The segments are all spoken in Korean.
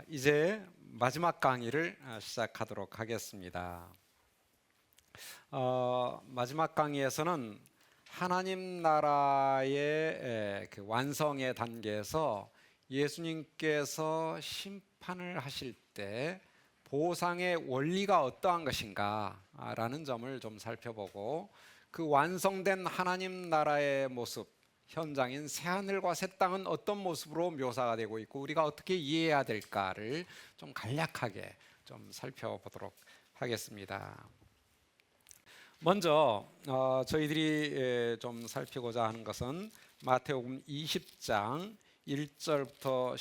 이제 마지막 강의를 시작하도록 하겠습니다. 마지막 강의에서는 하나님 나라의 그 완성의 단계에서 예수님께서 심판을 하실 때 보상의 원리가 어떠한 것인가 라는 점을 좀 살펴보고, 그 완성된 하나님 나라의 모습, 현장인 새하늘과 새 땅은 어떤 모습으로 묘사가 되고 있고 우리가 어떻게 이해해야 될까를 좀 간략하게 좀 살펴보도록 하겠습니다. 먼저 저희들이 좀 살피고자 하는 것은 마태복음 20장 1절부터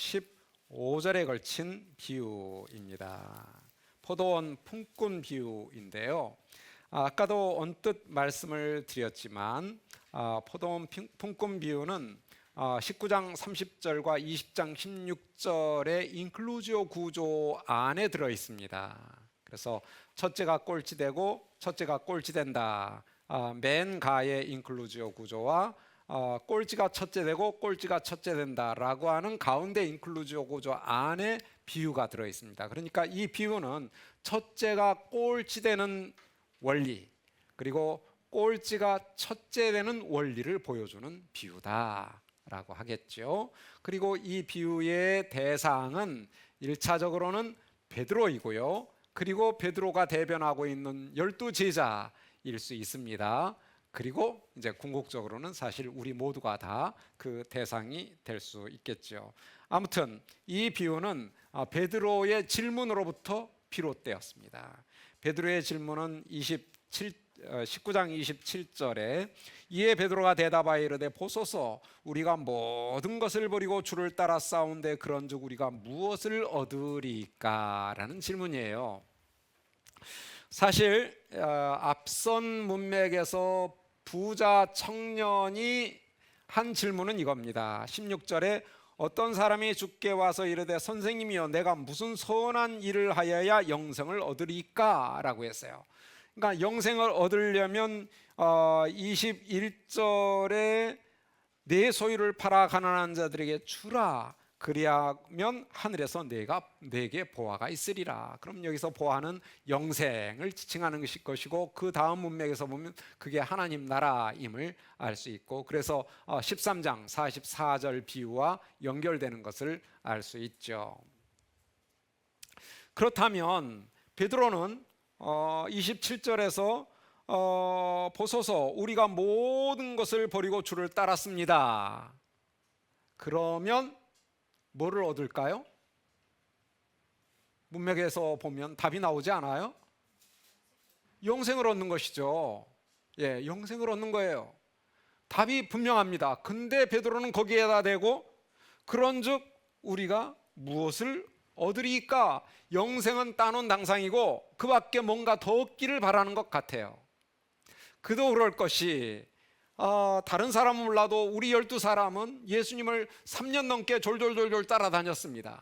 15절에 걸친 비유입니다. 포도원 품꾼 비유인데요. 아까도 언뜻 말씀을 드렸지만 포도원 품꾼 비유는 19장 30절과 20장 16절의 인클루지오 구조 안에 들어 있습니다. 그래서 첫째가 꼴찌되고 첫째가 꼴찌된다, 맨 가의 인클루지오 구조와 꼴찌가 첫째되고 꼴찌가 첫째된다라고 하는 가운데 인클루지오 구조 안에 비유가 들어 있습니다. 그러니까 이 비유는 첫째가 꼴찌되는 원리, 그리고 꼴찌가 첫째되는 원리를 보여주는 비유다라고 하겠죠. 그리고 이 비유의 대상은 1차적으로는 베드로이고요. 그리고 베드로가 대변하고 있는 12제자일 수 있습니다. 그리고 이제 궁극적으로는 사실 우리 모두가 다 그 대상이 될 수 있겠죠. 아무튼 이 비유는 베드로의 질문으로부터 비롯되었습니다. 베드로의 질문은 19장 27절에 이에 베드로가 대답하여 이르되 보소서 우리가 모든 것을 버리고 주를 따라 싸운데 그런즉 우리가 무엇을 얻으리까? 라는 질문이에요. 사실 앞선 문맥에서 부자 청년이 한 질문은 이겁니다. 16절에 어떤 사람이 주께 와서 이르되 선생님이여 내가 무슨 선한 일을 하여야 영생을 얻으리까? 라고 했어요. 그러니까 영생을 얻으려면 21절에 내 소유를 팔아 가난한 자들에게 주라, 그리하면 하늘에서 내게 보화가 있으리라. 그럼 여기서 보화는 영생을 지칭하는 것이고, 그 다음 문맥에서 보면 그게 하나님 나라임을 알 수 있고, 그래서 13장 44절 비유와 연결되는 것을 알 수 있죠. 그렇다면 베드로는 27절에서 보소서 우리가 모든 것을 버리고 주를 따랐습니다. 그러면 뭐를 얻을까요? 문맥에서 보면 답이 나오지 않아요? 영생을 얻는 것이죠. 예, 영생을 얻는 거예요. 답이 분명합니다. 근데 베드로는 거기에다 대고 그런즉 우리가 무엇을 얻으리까? 영생은 따놓은 당상이고 그 밖에 뭔가 더 얻기를 바라는 것 같아요. 그도 그럴 것이 다른 사람은 몰라도 우리 12사람은 예수님을 3년 넘게 졸졸졸졸 따라다녔습니다.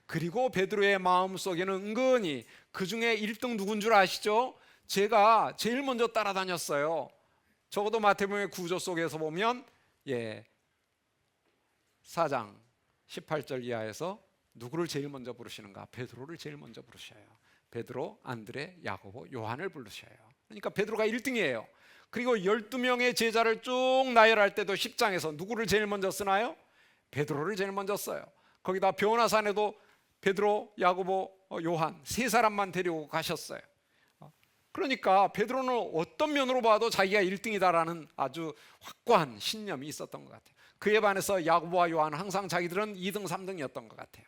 그리고 베드로의 마음속에는 은근히 그 중에 1등 누군 줄 아시죠? 제가 제일 먼저 따라다녔어요. 적어도 마태복음의 구조 속에서 보면 4장 18절 이하에서 누구를 제일 먼저 부르시는가? 베드로를 제일 먼저 부르셔요. 베드로, 안드레, 야고보, 요한을 부르셔요. 그러니까 베드로가 1등이에요. 그리고 12명의 제자를 쭉 나열할 때도 10장에서 누구를 제일 먼저 쓰나요? 베드로를 제일 먼저 써요. 거기다 변화산에도 베드로, 야고보, 요한 세 사람만 데리고 가셨어요. 그러니까 베드로는 어떤 면으로 봐도 자기가 1등이다라는 아주 확고한 신념이 있었던 것 같아요. 그에 반해서 야고보와 요한은 항상 자기들은 2등, 3등이었던 것 같아요.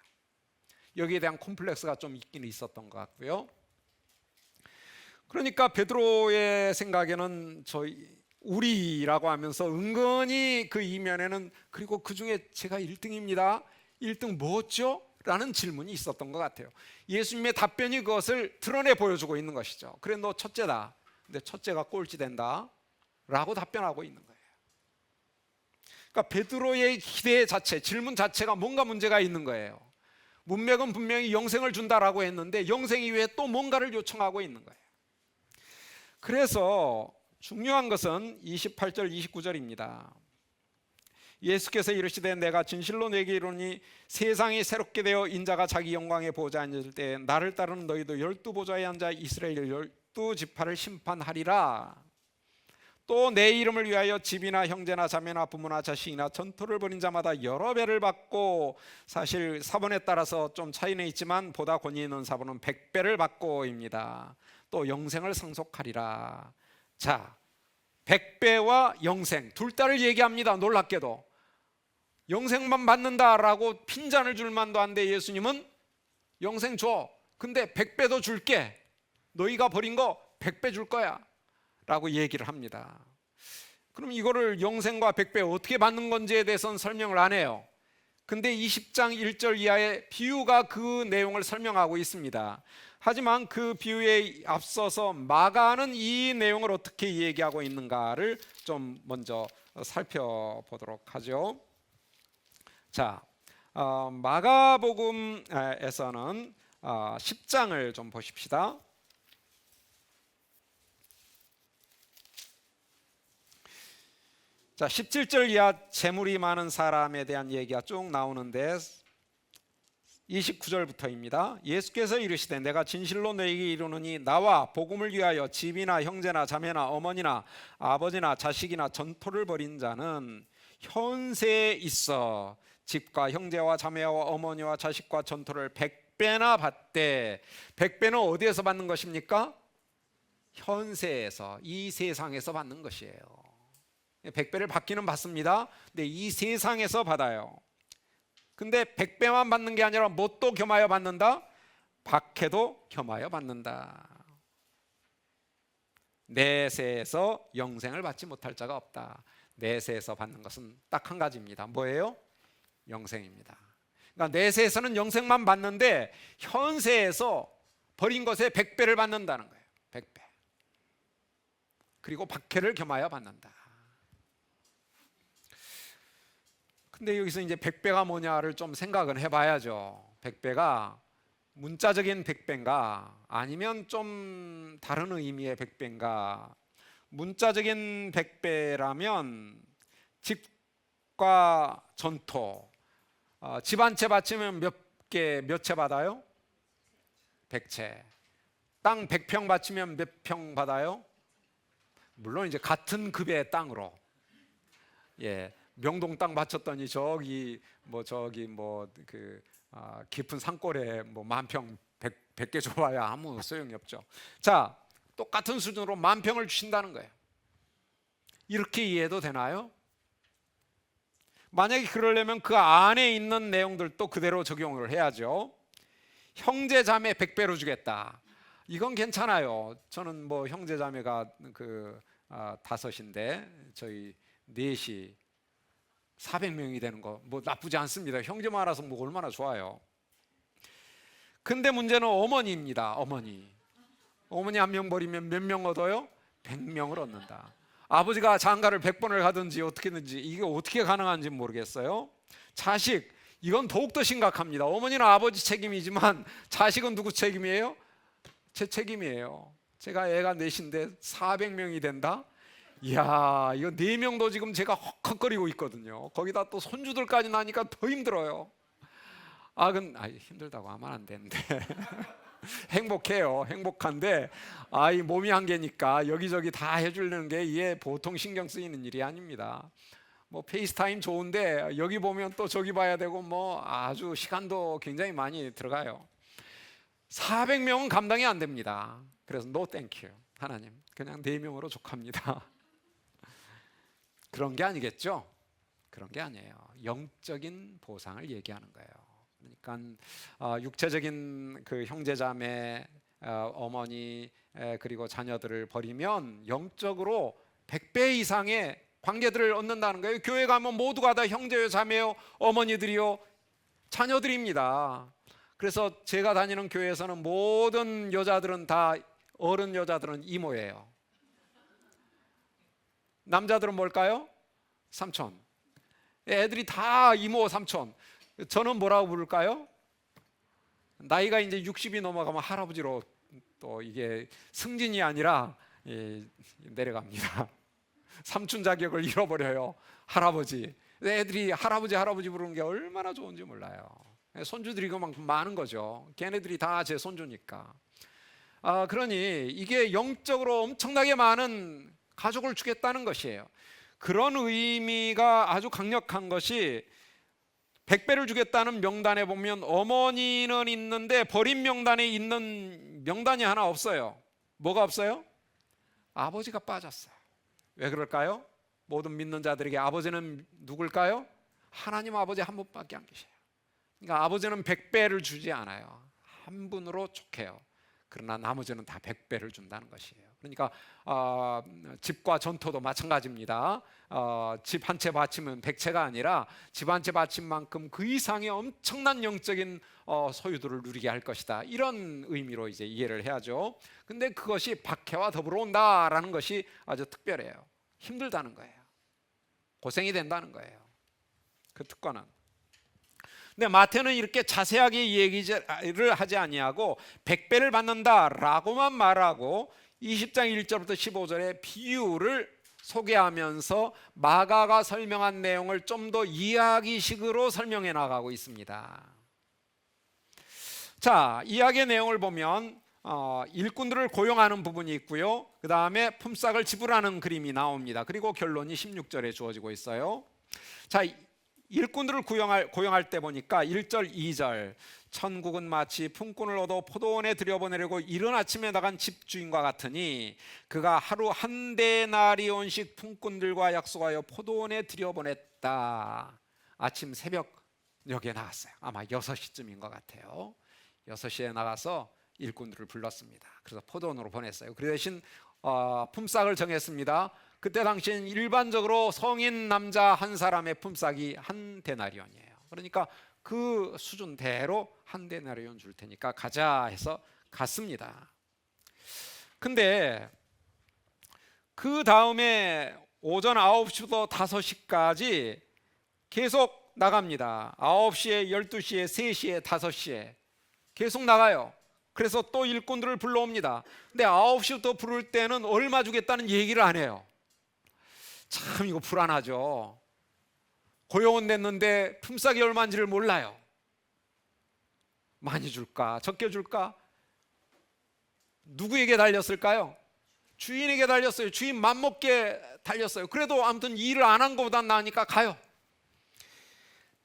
여기에 대한 콤플렉스가 좀 있긴 있었던 것 같고요. 그러니까 베드로의 생각에는 우리라고 하면서 은근히 그 이면에는 그리고 그 중에 제가 1등입니다. 1등 뭐죠? 라는 질문이 있었던 것 같아요. 예수님의 답변이 그것을 드러내 보여주고 있는 것이죠. 그래 너 첫째다. 근데 첫째가 꼴찌 된다 라고 답변하고 있는 거예요. 그러니까 베드로의 기대 자체, 질문 자체가 뭔가 문제가 있는 거예요. 문맥은 분명히 영생을 준다라고 했는데 영생 이외에 또 뭔가를 요청하고 있는 거예요. 그래서 중요한 것은 28절 29절입니다. 예수께서 이르시되 내가 진실로 내게 이르노니 세상이 새롭게 되어 인자가 자기 영광의 보좌에 앉을 때 나를 따르는 너희도 12보좌에 앉아 이스라엘 12지파를 심판하리라. 또 내 이름을 위하여 집이나 형제나 자매나 부모나 자식이나 전토를 벌인 자마다 여러 배를 받고, 사실 사본에 따라서 좀 차이는 있지만 보다 권위 있는 사본은 100배를 받고입니다. 또 영생을 상속하리라. 자, 100배와 영생 둘 다를 얘기합니다. 놀랍게도 영생만 받는다라고 핀잔을 줄 만도 한데 예수님은 영생 줘. 근데 100배도 줄게. 너희가 버린 거 100배 줄 거야 라고 얘기를 합니다. 그럼 이거를 영생과 100배 어떻게 받는 건지에 대해서는 설명을 안 해요. 근데 20장 1절 이하의 비유가 그 내용을 설명하고 있습니다. 하지만 그 비유에 앞서서 마가는 이 내용을 어떻게 얘기하고 있는가를 좀 먼저 살펴보도록 하죠. 자, 마가복음에서는 10장을 좀 보십시다. 자, 17절 이하 재물이 많은 사람에 대한 얘기가 쭉 나오는데 29절부터입니다. 예수께서 이르시되 내가 진실로 너희에게 이르노니 나와 복음을 위하여 집이나 형제나 자매나 어머니나 아버지나 자식이나 전토를 벌인 자는 현세에 있어 집과 형제와 자매와 어머니와 자식과 전토를 100배나 받되, 100배는 어디에서 받는 것입니까? 현세에서, 이 세상에서 받는 것이에요. 100배를 받기는 받습니다. 근데 이 세상에서 받아요. 근데 100배만 받는 게 아니라 뭣도 겸하여 받는다? 박해도 겸하여 받는다. 내세에서 영생을 받지 못할 자가 없다. 내세에서 받는 것은 딱 한 가지입니다. 뭐예요? 영생입니다. 그러니까 내세에서는 영생만 받는데 현세에서 버린 것에 100배를 받는다는 거예요. 100배. 그리고 박해를 겸하여 받는다. 근데 여기서 이제 100배가 뭐냐를 좀 생각은 해봐야죠. 100배가 문자적인 100배인가 아니면 좀 다른 의미의 100배인가. 문자적인 100배라면 집과 전토, 집 한 채 바치면 몇 채 받아요? 100채. 땅 100평 바치면 몇 평 받아요? 물론 이제 같은 급의 땅으로. 예. 명동 땅 바쳤더니 깊은 산골에 뭐 만평 100개 줘봐야 아무 소용이 없죠. 자, 똑같은 수준으로 만평을 주신다는 거예요. 이렇게 이해도 되나요? 만약에 그러려면 그 안에 있는 내용들도 그대로 적용을 해야죠. 형제 자매 100배로 주겠다. 이건 괜찮아요. 저는 뭐 형제 자매가 다섯인데 저희 넷이 400명이 되는 거 뭐 나쁘지 않습니다. 형제 많아서 뭐 얼마나 좋아요. 근데 문제는 어머니입니다. 어머니 한 명 버리면 몇 명 얻어요? 100명을 얻는다. 아버지가 장가를 100번을 가든지 어떻게든지 이게 어떻게 가능한지 모르겠어요. 자식, 이건 더욱더 심각합니다. 어머니는 아버지 책임이지만 자식은 누구 책임이에요? 제 책임이에요. 제가 애가 넷인데 400명이 된다? 이야, 이거 4명도 지금 제가 헉헉거리고 있거든요. 거기다 또 손주들까지 나니까 더 힘들어요. 힘들다고 하면 안 되는데 행복해요. 행복한데 이 몸이 한계니까 여기저기 다 해주려는 게 이게 보통 신경 쓰이는 일이 아닙니다. 뭐 페이스타임 좋은데 여기 보면 또 저기 봐야 되고 뭐 아주 시간도 굉장히 많이 들어가요. 400명은 감당이 안 됩니다. 그래서 no thank you 하나님, 그냥 4명으로 족합니다. 그런 게 아니겠죠? 그런 게 아니에요. 영적인 보상을 얘기하는 거예요. 그러니까 육체적인 그 형제자매, 어머니 그리고 자녀들을 버리면 영적으로 100배 이상의 관계들을 얻는다는 거예요. 교회 가면 모두가 다 형제요, 자매요, 어머니들이요, 자녀들입니다. 그래서 제가 다니는 교회에서는 모든 여자들은 다, 어른 여자들은 이모예요. 남자들은 뭘까요? 삼촌. 애들이 다 이모, 삼촌. 저는 뭐라고 부를까요? 나이가 이제 60이 넘어가면 할아버지로 또 이게 승진이 아니라 내려갑니다. 삼촌 자격을 잃어버려요. 할아버지. 애들이 할아버지 할아버지 부르는 게 얼마나 좋은지 몰라요. 손주들이 그만큼 많은 거죠. 걔네들이 다 제 손주니까. 그러니 이게 영적으로 엄청나게 많은 가족을 주겠다는 것이에요. 그런 의미가 아주 강력한 것이 100배를 주겠다는 명단에 보면 어머니는 있는데 버린 명단에 있는 명단이 하나 없어요. 뭐가 없어요? 아버지가 빠졌어요. 왜 그럴까요? 모든 믿는 자들에게 아버지는 누굴까요? 하나님 아버지 한 분밖에 안 계셔요. 그러니까 아버지는 100배를 주지 않아요. 한 분으로 족해요. 그러나 나머지는 다 100배를 준다는 것이에요. 그러니까 집과 전토도 마찬가지입니다. 집 한 채 바치면 100채가 아니라 집 한 채 바친 만큼 그 이상의 엄청난 영적인 소유들을 누리게 할 것이다. 이런 의미로 이제 이해를 해야죠. 근데 그것이 박해와 더불어 온다라는 것이 아주 특별해요. 힘들다는 거예요. 고생이 된다는 거예요. 그 특권은. 근데 마태는 이렇게 자세하게 얘기를 하지 아니하고 100배를 받는다라고만 말하고 20장 1절부터 15절의 비유를 소개하면서 마가가 설명한 내용을 좀 더 이야기식으로 설명해 나가고 있습니다. 자, 이야기의 내용을 보면 일꾼들을 고용하는 부분이 있고요. 그 다음에 품삯을 지불하는 그림이 나옵니다. 그리고 결론이 16절에 주어지고 있어요. 자, 일꾼들을 고용할 때 보니까 1절 2절 천국은 마치 품꾼을 얻어 포도원에 들여보내려고 이른 아침에 나간 집주인과 같으니 그가 하루 한 데나리온씩 품꾼들과 약속하여 포도원에 들여보냈다. 아침 새벽녘에 나갔어요. 아마 6시쯤인 것 같아요. 6시에 나가서 일꾼들을 불렀습니다. 그래서 포도원으로 보냈어요. 그 대신 품삯을 정했습니다. 그때 당시엔 일반적으로 성인 남자 한 사람의 품삯이 한 데나리온이에요. 그러니까 그 수준대로 한 데나리온 줄 테니까 가자 해서 갔습니다. 근데 그 다음에 오전 9시부터 5시까지 계속 나갑니다. 9시에, 12시에, 3시에, 5시에 계속 나가요. 그래서 또 일꾼들을 불러옵니다. 근데 9시부터 부를 때는 얼마 주겠다는 얘기를 안 해요. 참 이거 불안하죠. 고용은 냈는데 품삯이 얼마인지를 몰라요. 많이 줄까? 적게 줄까? 누구에게 달렸을까요? 주인에게 달렸어요. 주인 맘먹게 달렸어요. 그래도 아무튼 일을 안 한 것보단 나으니까 가요.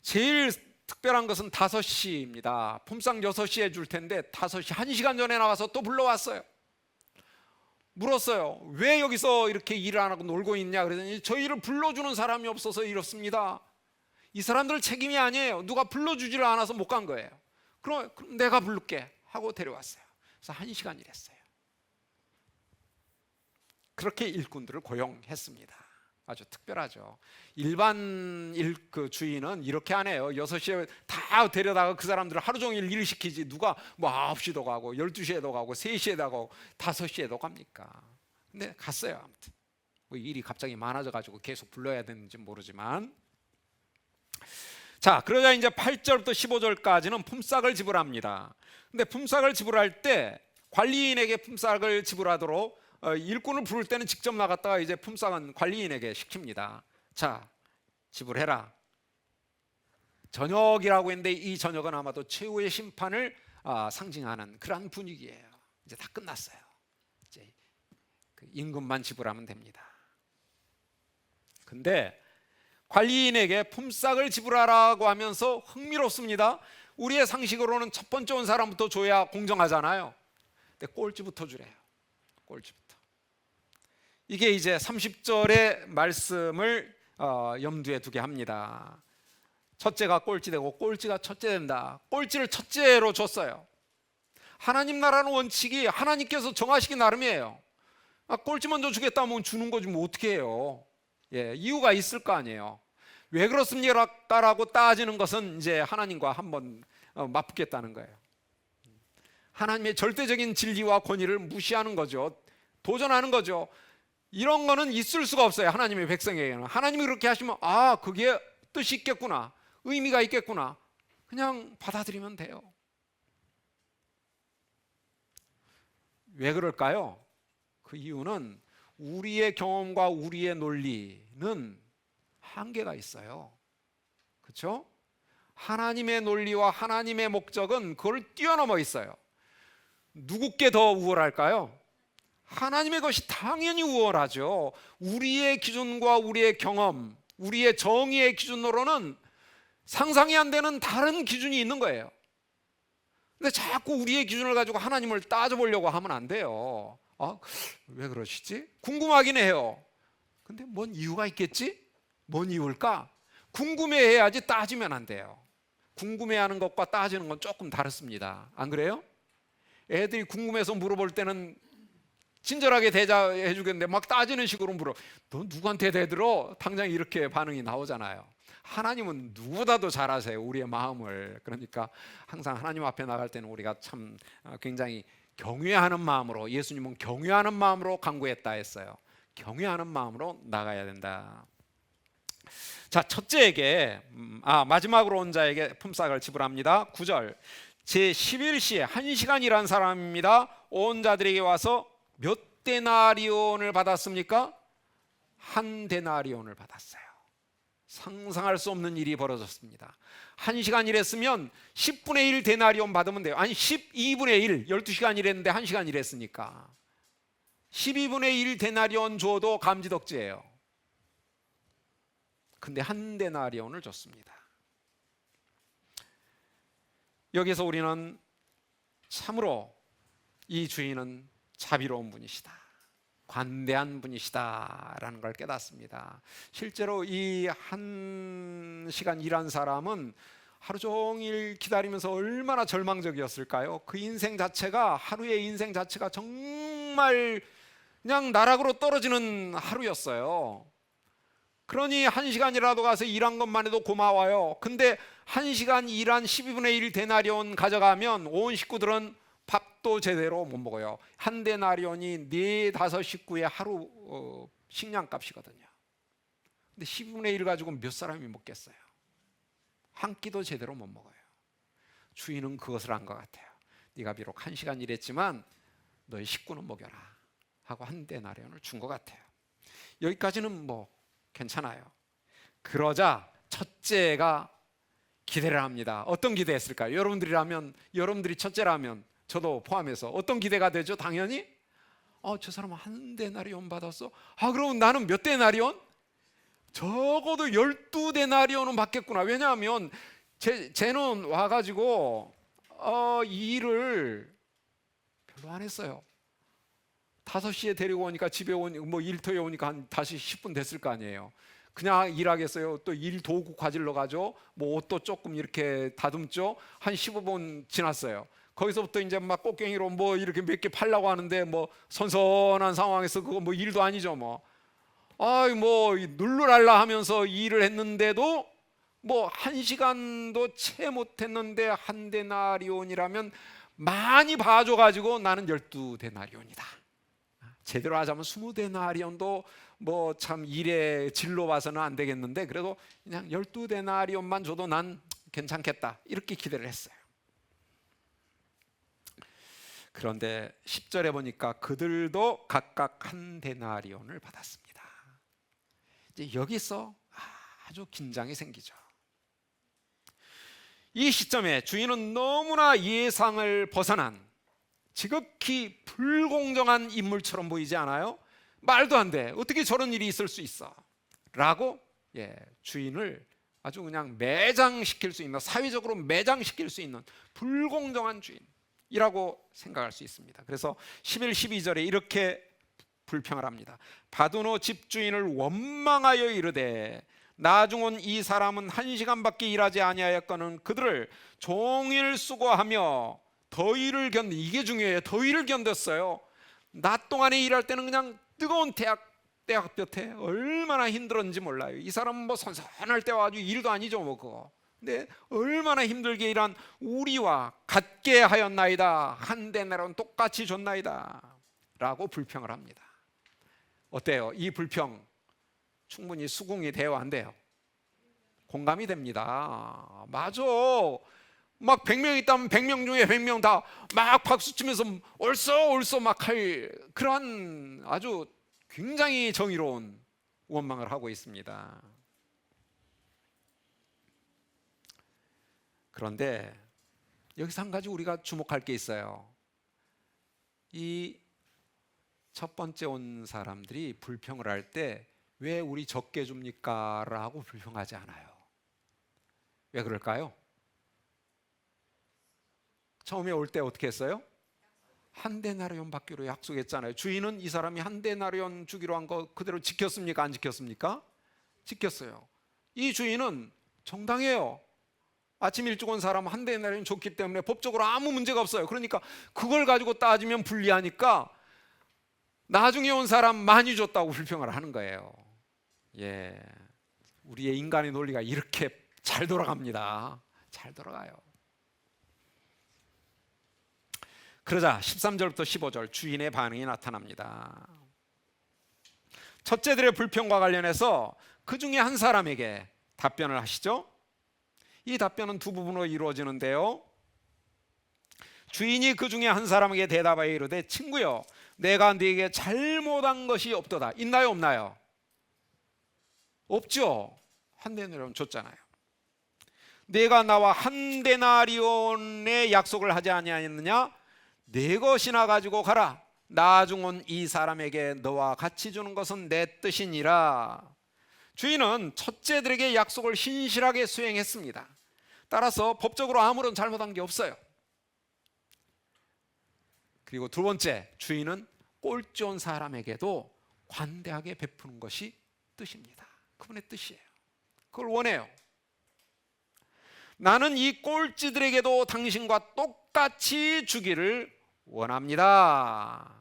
제일 특별한 것은 5시입니다. 품삯 6시에 줄 텐데 5시 1시간 전에 나가서 또 불러왔어요. 물었어요. 왜 여기서 이렇게 일을 안 하고 놀고 있냐 그랬더니 저희를 불러주는 사람이 없어서 이렇습니다. 이 사람들 책임이 아니에요. 누가 불러주지를 않아서 못 간 거예요. 그럼 내가 부를게 하고 데려왔어요. 그래서 1시간 일했어요. 그렇게 일꾼들을 고용했습니다. 아주 특별하죠. 일반 그 주인은 이렇게 안 해요. 6시에 다 데려다가 그 사람들을 하루 종일 일을 시키지 누가 뭐 9시도 가고 12시에도 가고 3시에도 가고 5시에도 갑니까? 근데 갔어요. 아무튼 뭐 일이 갑자기 많아져 가지고 계속 불러야 되는지 모르지만 자, 그러자 이제 8절부터 15절까지는 품삯을 지불합니다. 근데 품삯을 지불할 때 관리인에게 품삯을 지불하도록 일꾼을 부를 때는 직접 나갔다가 이제 품삯은 관리인에게 시킵니다. 자, 지불해라. 저녁이라고 했는데 이 저녁은 아마도 최후의 심판을 상징하는 그런 분위기예요. 이제 다 끝났어요. 이제 그 임금만 지불하면 됩니다. 근데 관리인에게 품삯을 지불하라고 하면서 흥미롭습니다. 우리의 상식으로는 첫 번째 온 사람부터 줘야 공정하잖아요. 근데 꼴찌부터 주래요. 꼴찌부터. 이게 이제 30절의 말씀을 염두에 두게 합니다. 첫째가 꼴찌 되고 꼴찌가 첫째 된다. 꼴찌를 첫째로 줬어요. 하나님 나라는 원칙이 하나님께서 정하시기 나름이에요. 꼴찌 먼저 주겠다면 주는 거지 뭐 어떻게 해요. 예, 이유가 있을 거 아니에요. 왜 그렇습니까라고 따지는 것은 이제 하나님과 한번 맞붙겠다는 거예요. 하나님의 절대적인 진리와 권위를 무시하는 거죠. 도전하는 거죠. 이런 거는 있을 수가 없어요. 하나님의 백성에게는. 하나님이 그렇게 하시면 그게 뜻이 있겠구나. 의미가 있겠구나. 그냥 받아들이면 돼요. 왜 그럴까요? 그 이유는 우리의 경험과 우리의 논리는 한계가 있어요. 그렇죠? 하나님의 논리와 하나님의 목적은 그걸 뛰어넘어 있어요. 누구께 더 우월할까요? 하나님의 것이 당연히 우월하죠. 우리의 기준과 우리의 경험, 우리의 정의의 기준으로는 상상이 안 되는 다른 기준이 있는 거예요. 근데 자꾸 우리의 기준을 가지고 하나님을 따져보려고 하면 안 돼요. 왜 그러시지? 궁금하긴 해요. 근데 뭔 이유가 있겠지? 뭔 이유일까? 궁금해해야지 따지면 안 돼요. 궁금해하는 것과 따지는 건 조금 다릅니다. 안 그래요? 애들이 궁금해서 물어볼 때는 친절하게 대답해 주겠는데 막 따지는 식으로 물어. 너 누구한테 대들어? 당장 이렇게 반응이 나오잖아요. 하나님은 누구보다도 잘 아세요, 우리의 마음을. 그러니까 항상 하나님 앞에 나갈 때는 우리가 참 굉장히 경외하는 마음으로, 예수님은 경외하는 마음으로 간구했다 했어요. 경외하는 마음으로 나가야 된다. 자, 첫째에게 마지막으로 온 자에게 품삯을 지불합니다. 9절 제11시에 1시간 일한 사람입니다. 온 자들에게 와서 몇 데나리온을 받았습니까? 1데나리온을 받았어요. 상상할 수 없는 일이 벌어졌습니다. 1시간 일했으면 10분의 1 데나리온 받으면 돼요. 아니 12분의 1, 12시간 일했는데 1시간 일했으니까 12분의 1 데나리온 줘도 감지덕지예요. 근데 1데나리온을 줬습니다. 여기서 우리는 참으로 이 주인은 자비로운 분이시다, 관대한 분이시다라는 걸 깨닫습니다. 실제로 이 1시간 일한 사람은 하루 종일 기다리면서 얼마나 절망적이었을까요? 그 인생 자체가, 하루의 인생 자체가 정말 그냥 나락으로 떨어지는 하루였어요. 그러니 1시간이라도 가서 일한 것만 해도 고마워요. 근데 1시간 일한 12분의 1 데나리온 가져가면 온 식구들은 밥도 제대로 못 먹어요. 1데나리온이 4, 5 식구의 하루 식량값이거든요. 근데 12분의 1 가지고 몇 사람이 먹겠어요? 한 끼도 제대로 못 먹어요. 주인은 그것을 한 것 같아요. 네가 비록 1시간 일했지만 너희 식구는 먹여라 하고 1데나리온을 준 것 같아요. 여기까지는 뭐 괜찮아요. 그러자 첫째가 기대를 합니다. 어떤 기대했을까요? 여러분들이 첫째라면, 저도 포함해서 어떤 기대가 되죠? 당연히 저 사람 1데나리온 받았어? 그럼 나는 몇 데나리온? 적어도 12데나리온은 받겠구나. 왜냐하면 쟤는 와가지고 이 일을 별로 안 했어요. 5시에 데리고 오니까 집에 뭐 일터에 오니까 한 5시 10분 됐을 거 아니에요. 그냥 일하겠어요? 또 일 도구 가지러 가죠. 뭐 옷도 조금 이렇게 다듬죠. 한 15분 지났어요. 거기서부터 이제 막 꽃갱이로 뭐 이렇게 몇 개 팔려고 하는데 뭐 선선한 상황에서 그거 뭐 일도 아니죠. 뭐 눌러랄라 하면서 일을 했는데도 뭐 1시간도 채 못했는데 1데나리온이라면 많이 봐줘가지고 나는 12데나리온이다. 제대로 하자면 20데나리온도 뭐 참 일의 질로 봐서는 안 되겠는데 그래도 그냥 12데나리온만 줘도 난 괜찮겠다, 이렇게 기대를 했어요. 그런데 10절에 보니까 그들도 각각 1데나리온을 받았습니다. 이제 여기서 아주 긴장이 생기죠. 이 시점에 주인은 너무나 예상을 벗어난 지극히 불공정한 인물처럼 보이지 않아요? 말도 안 돼, 어떻게 저런 일이 있을 수 있어? 라고 주인을 아주 그냥 매장시킬 수 있는, 사회적으로 매장시킬 수 있는 불공정한 주인이라고 생각할 수 있습니다. 그래서 11, 12절에 이렇게 불평을 합니다. 바두노 집주인을 원망하여 이르되 나중은 이 사람은 1시간밖에 일하지 아니하였거늘 그들을 종일 수고하며 더위를 이게 중요해요. 더위를 견뎠어요. 낮 동안에 일할 때는 그냥 뜨거운 태양볕에 얼마나 힘들었는지 몰라요. 이 사람은 뭐 선선할 때 와가지고 일도 아니죠 뭐 그거. 근데 얼마나 힘들게 일한 우리와 같게 하였나이다. 1데나리온 똑같이 줬나이다 라고 불평을 합니다. 어때요? 이 불평 충분히 수긍이 돼요, 안 돼요? 공감이 됩니다. 맞아. 막 100명 있다면 100명 중에 100명 다 막 박수 치면서 옳소 막 할 그런 아주 굉장히 정의로운 원망을 하고 있습니다. 그런데 여기서 한 가지 우리가 주목할 게 있어요. 이 첫 번째 온 사람들이 불평을 할 때 왜 우리 적게 줍니까? 라고 불평하지 않아요. 왜 그럴까요? 처음에 올 때 어떻게 했어요? 한 데나리온 받기로 약속했잖아요. 주인은 이 사람이 한 데나리온 주기로 한 거 그대로 지켰습니까? 안 지켰습니까? 지켰어요. 이 주인은 정당해요. 아침 일찍 온 사람 한 데나리온 줬기 때문에 법적으로 아무 문제가 없어요. 그러니까 그걸 가지고 따지면 불리하니까 나중에 온 사람 많이 줬다고 불평을 하는 거예요. 예, 우리의 인간의 논리가 이렇게 잘 돌아갑니다. 잘 돌아가요. 그러자 13절부터 15절 주인의 반응이 나타납니다. 첫째들의 불평과 관련해서 그 중에 한 사람에게 답변을 하시죠. 이 답변은 두 부분으로 이루어지는데요. 주인이 그 중에 한 사람에게 대답하여 이르되 친구여 내가 네게 잘못한 것이 없도다. 있나요 없나요? 없죠. 한 데나리온 줬잖아요. 내가 나와 한 데나리온의 약속을 하지 아니하였느냐? 네 것이나 가지고 가라. 나중 온 이 사람에게 너와 같이 주는 것은 내 뜻이니라. 주인은 첫째들에게 약속을 신실하게 수행했습니다. 따라서 법적으로 아무런 잘못한 게 없어요. 그리고 두 번째, 주인은 꼴찌 온 사람에게도 관대하게 베푸는 것이 뜻입니다. 그분의 뜻이에요. 그걸 원해요. 나는 이 꼴찌들에게도 당신과 똑같이 주기를 원합니다.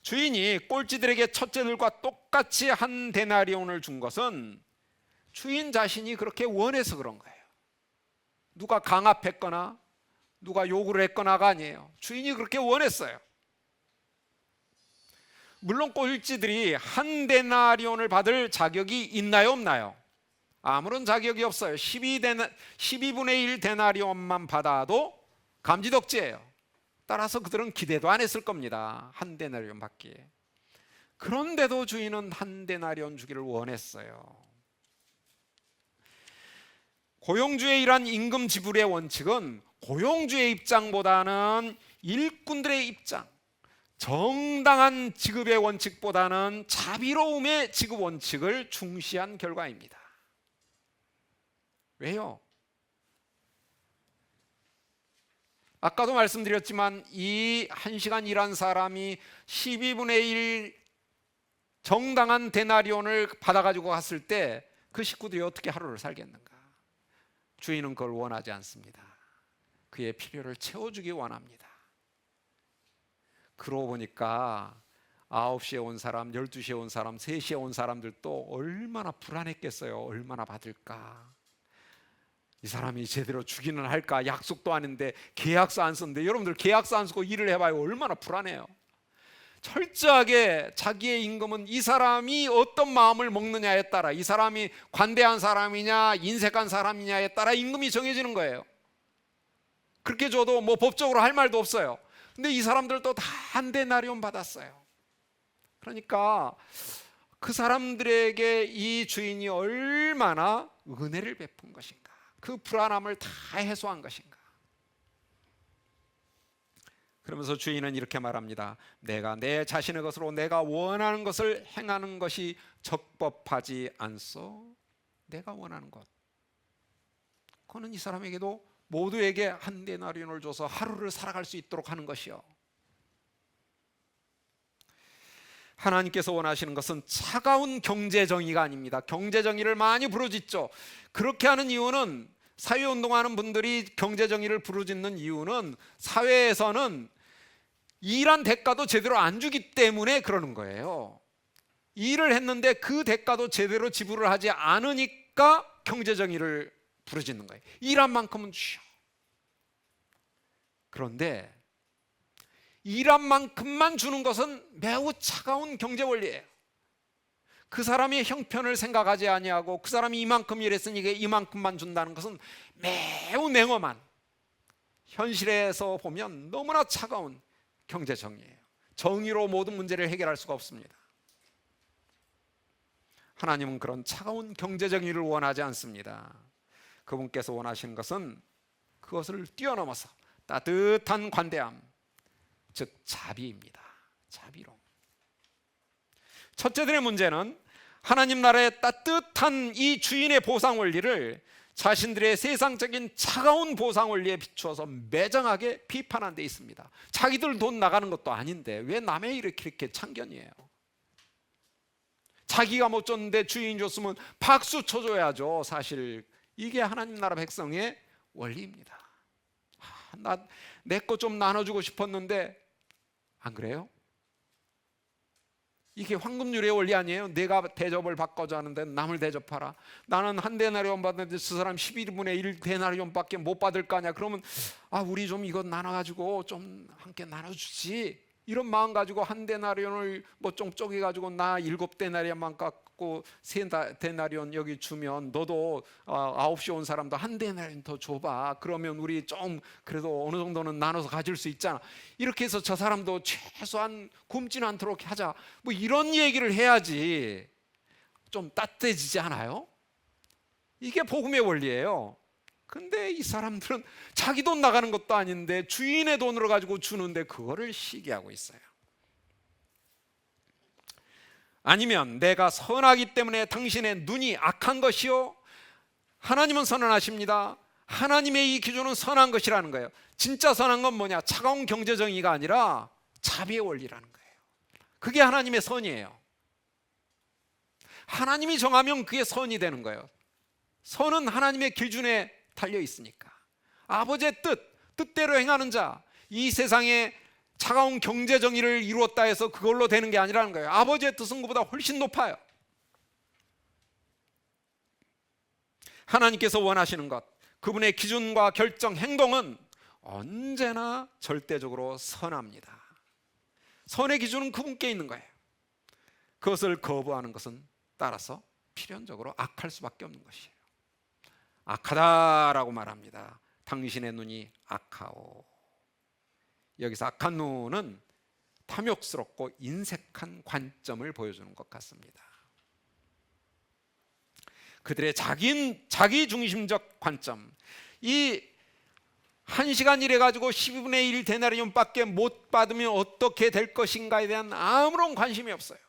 주인이 꼴찌들에게 첫째들과 똑같이 한 데나리온을 준 것은 주인 자신이 그렇게 원해서 그런 거예요. 누가 강압했거나 누가 요구를 했거나가 아니에요. 주인이 그렇게 원했어요. 물론 꼴찌들이 한 데나리온을 받을 자격이 있나요 없나요? 아무런 자격이 없어요. 12분의 1 데나리온만 받아도 감지덕지예요. 따라서 그들은 기대도 안 했을 겁니다. 한 데나리온 받기에. 그런데도 주인은 한 데나리온 주기를 원했어요. 고용주의 이러한 임금 지불의 원칙은 고용주의 입장보다는 일꾼들의 입장, 정당한 지급의 원칙보다는 자비로움의 지급 원칙을 중시한 결과입니다. 왜요? 아까도 말씀드렸지만 이 1시간 일한 사람이 12분의 1 정당한 데나리온을 받아가지고 갔을 때 그 식구들이 어떻게 하루를 살겠는가? 주인은 그걸 원하지 않습니다. 그의 필요를 채워주기 원합니다. 그러고 보니까 9시에 온 사람, 12시에 온 사람, 3시에 온 사람들도 얼마나 불안했겠어요. 얼마나 받을까? 이 사람이 제대로 주기는 할까? 약속도 아닌데 계약서 안 썼는데, 여러분들 계약서 안 쓰고 일을 해봐요. 얼마나 불안해요. 철저하게 자기의 임금은 이 사람이 어떤 마음을 먹느냐에 따라, 이 사람이 관대한 사람이냐 인색한 사람이냐에 따라 임금이 정해지는 거예요. 그렇게 줘도 뭐 법적으로 할 말도 없어요. 근데 이 사람들도 다 한 데나리온 받았어요. 그러니까 그 사람들에게 이 주인이 얼마나 은혜를 베푼 것인가, 그 불안함을 다 해소한 것인가. 그러면서 주인은 이렇게 말합니다. 내가 내 자신의 것으로 내가 원하는 것을 행하는 것이 적법하지 않소? 내가 원하는 것, 그거는 이 사람에게도 모두에게 한 데나리온을 줘서 하루를 살아갈 수 있도록 하는 것이요, 하나님께서 원하시는 것은 차가운 경제정의가 아닙니다. 경제정의를 많이 부르짖죠. 그렇게 하는 이유는, 사회운동하는 분들이 경제정의를 부르짖는 이유는 사회에서는 일한 대가도 제대로 안 주기 때문에 그러는 거예요. 일을 했는데 그 대가도 제대로 지불을 하지 않으니까 경제정의를 부르짖는 거예요. 일한 만큼은 주셔. 그런데 일한 만큼만 주는 것은 매우 차가운 경제 원리예요. 그 사람의 형편을 생각하지 아니하고 그 사람이 이만큼 일했으니까 이만큼만 준다는 것은 매우 냉엄한, 현실에서 보면 너무나 차가운 경제 정의예요. 정의로 모든 문제를 해결할 수가 없습니다. 하나님은 그런 차가운 경제 정의를 원하지 않습니다. 그분께서 원하시는 것은 그것을 뛰어넘어서 따뜻한 관대함, 즉 자비입니다. 자비로. 첫째들의 문제는 하나님 나라의 따뜻한 이 주인의 보상 원리를 자신들의 세상적인 차가운 보상 원리에 비추어서 매정하게 비판한 데 있습니다. 자기들 돈 나가는 것도 아닌데 왜 남의 일을 이렇게 참견이에요? 자기가 못 줬는데 주인이 줬으면 박수 쳐줘야죠. 사실 이게 하나님 나라 백성의 원리입니다. 내 거 좀 나눠주고 싶었는데 안 그래요? 이게 황금률의 원리 아니에요? 내가 대접을 받고자 하는데 남을 대접하라. 나는 한 데나리온 받는데 저 사람 11분의 1 데나리온밖에 못 받을 거 아니야. 그러면 우리 좀 이거 나눠가지고 좀 함께 나눠주지. 이런 마음 가지고 한 데나리온을 뭐 좀 쪼개가지고 나 7데나리온만 깎고 3데나리온 여기 주면 너도 9시 온 사람도 한 데나리온 더 줘봐. 그러면 우리 좀 그래도 어느 정도는 나눠서 가질 수 있잖아. 이렇게 해서 저 사람도 최소한 굶진 않도록 하자. 뭐 이런 얘기를 해야지 좀 따뜻해지지 않아요? 이게 복음의 원리예요. 근데 이 사람들은 자기 돈 나가는 것도 아닌데 주인의 돈으로 가지고 주는데 그거를 시기하고 있어요. 아니면 내가 선하기 때문에 당신의 눈이 악한 것이요? 하나님은 선언하십니다. 하나님의 이 기준은 선한 것이라는 거예요. 진짜 선한 건 뭐냐? 차가운 경제정의가 아니라 자비의 원리라는 거예요. 그게 하나님의 선이에요. 하나님이 정하면 그게 선이 되는 거예요. 선은 하나님의 기준에 달려 있으니까. 아버지의 뜻대로 행하는 자, 이 세상에 차가운 경제 정의를 이루었다 해서 그걸로 되는 게 아니라는 거예요. 아버지의 뜻은 그보다 훨씬 높아요. 하나님께서 원하시는 것, 그분의 기준과 결정, 행동은 언제나 절대적으로 선합니다. 선의 기준은 그분께 있는 거예요. 그것을 거부하는 것은 따라서 필연적으로 악할 수밖에 없는 것이에요. 악하다라고 말합니다. 당신의 눈이 악하오. 여기서 악한 눈은 탐욕스럽고 인색한 관점을 보여주는 것 같습니다. 그들의 자기 중심적 관점, 이 1시간 일해가지고 12분의 1 데나리온밖에 못 받으면 어떻게 될 것인가에 대한 아무런 관심이 없어요.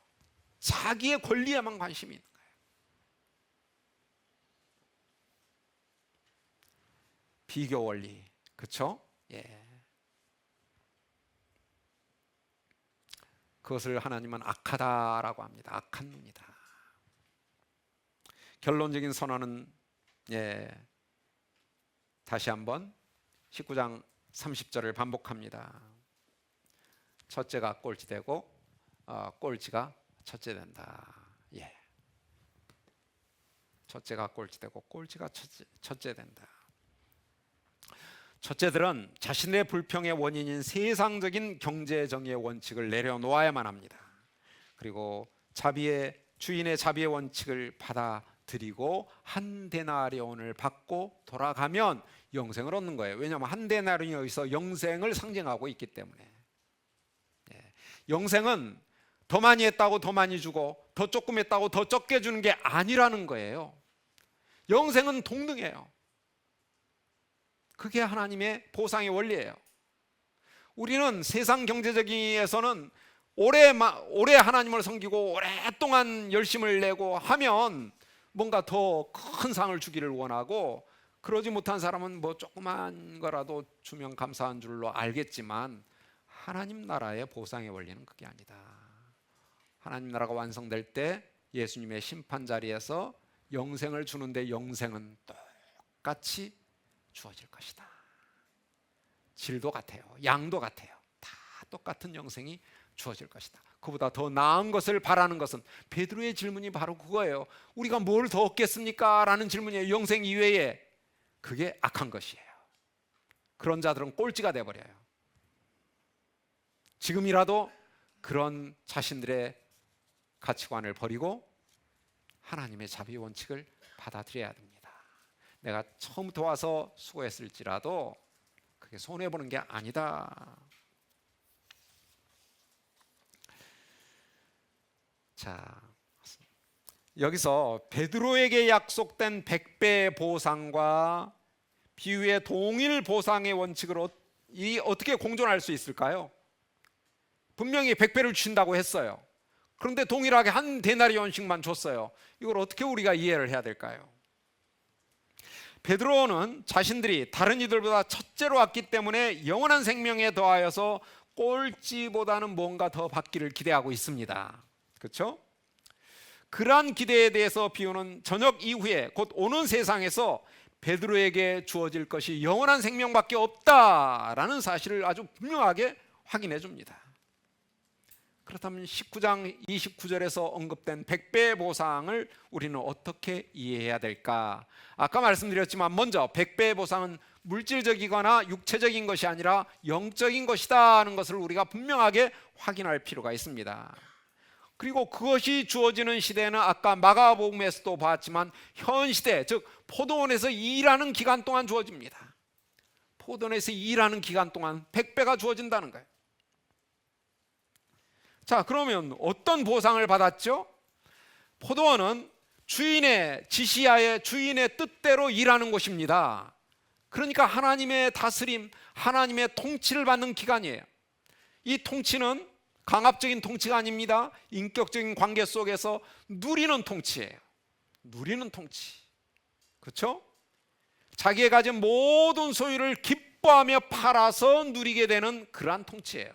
자기의 권리에만 관심이 있는 거예요. 비교 원리, 그렇죠? 예. 그것을 하나님은 악하다라고 합니다. 악한 눈이다. 결론적인 선언은 다시 한번 19장 30절을 반복합니다. 첫째가 꼴찌되고 꼴찌가 첫째된다. 첫째가 꼴찌되고 꼴찌가 첫째된다. 첫째들은 자신의 불평의 원인인 세상적인 경제정의의 원칙을 내려놓아야만 합니다. 그리고 주인의 자비의 원칙을 받아들이고 한 데나리온을 받고 돌아가면 영생을 얻는 거예요. 왜냐하면 한 데나리온이 여기서 영생을 상징하고 있기 때문에. 영생은 더 많이 했다고 더 많이 주고 더 조금 했다고 더 적게 주는 게 아니라는 거예요. 영생은 동등해요. 그게 하나님의 보상의 원리예요. 우리는 세상 경제적에서는 오래 하나님을 섬기고 오랫동안 열심을 내고 하면 뭔가 더 큰 상을 주기를 원하고, 그러지 못한 사람은 뭐 조그만 거라도 주면 감사한 줄로 알겠지만 하나님 나라의 보상의 원리는 그게 아니다. 하나님 나라가 완성될 때 예수님의 심판 자리에서 영생을 주는데 영생은 똑같이 주어질 것이다. 질도 같아요. 양도 같아요. 다 똑같은 영생이 주어질 것이다. 그보다 더 나은 것을 바라는 것은, 베드로의 질문이 바로 그거예요. 우리가 뭘 더 얻겠습니까? 라는 질문이에요. 영생 이외에. 그게 악한 것이에요. 그런 자들은 꼴찌가 돼버려요. 지금이라도 그런 자신들의 가치관을 버리고 하나님의 자비 원칙을 받아들여야 됩니다. 내가 처음부터 와서 수고했을지라도 그게 손해보는 게 아니다. 자, 여기서 베드로에게 약속된 100배 보상과 비유의 동일 보상의 원칙을 어떻게 공존할 수 있을까요? 분명히 100배를 주신다고 했어요. 그런데 동일하게 한 데나리온씩만 줬어요. 이걸 어떻게 우리가 이해를 해야 될까요? 베드로는 자신들이 다른 이들보다 첫째로 왔기 때문에 영원한 생명에 더하여서 꼴찌보다는 뭔가 더 받기를 기대하고 있습니다. 그렇죠? 그러한 기대에 대해서 비유는 저녁 이후에 곧 오는 세상에서 베드로에게 주어질 것이 영원한 생명밖에 없다라는 사실을 아주 분명하게 확인해 줍니다. 그렇다면 19장 29절에서 언급된 100배 보상을 우리는 어떻게 이해해야 될까? 아까 말씀드렸지만 먼저 100배 보상은 물질적이거나 육체적인 것이 아니라 영적인 것이다 하는 것을 우리가 분명하게 확인할 필요가 있습니다. 그리고 그것이 주어지는 시대는 아까 마가복음에서도 봤지만 현 시대, 즉 포도원에서 일하는 기간 동안 주어집니다. 포도원에서 일하는 기간 동안 100배가 주어진다는 거예요. 자, 그러면 어떤 보상을 받았죠? 포도원은 주인의 지시하에 주인의 뜻대로 일하는 곳입니다. 그러니까 하나님의 다스림, 하나님의 통치를 받는 기간이에요. 이 통치는 강압적인 통치가 아닙니다. 인격적인 관계 속에서 누리는 통치예요. 누리는 통치. 그렇죠? 자기가 가진 모든 소유를 기뻐하며 팔아서 누리게 되는 그러한 통치예요.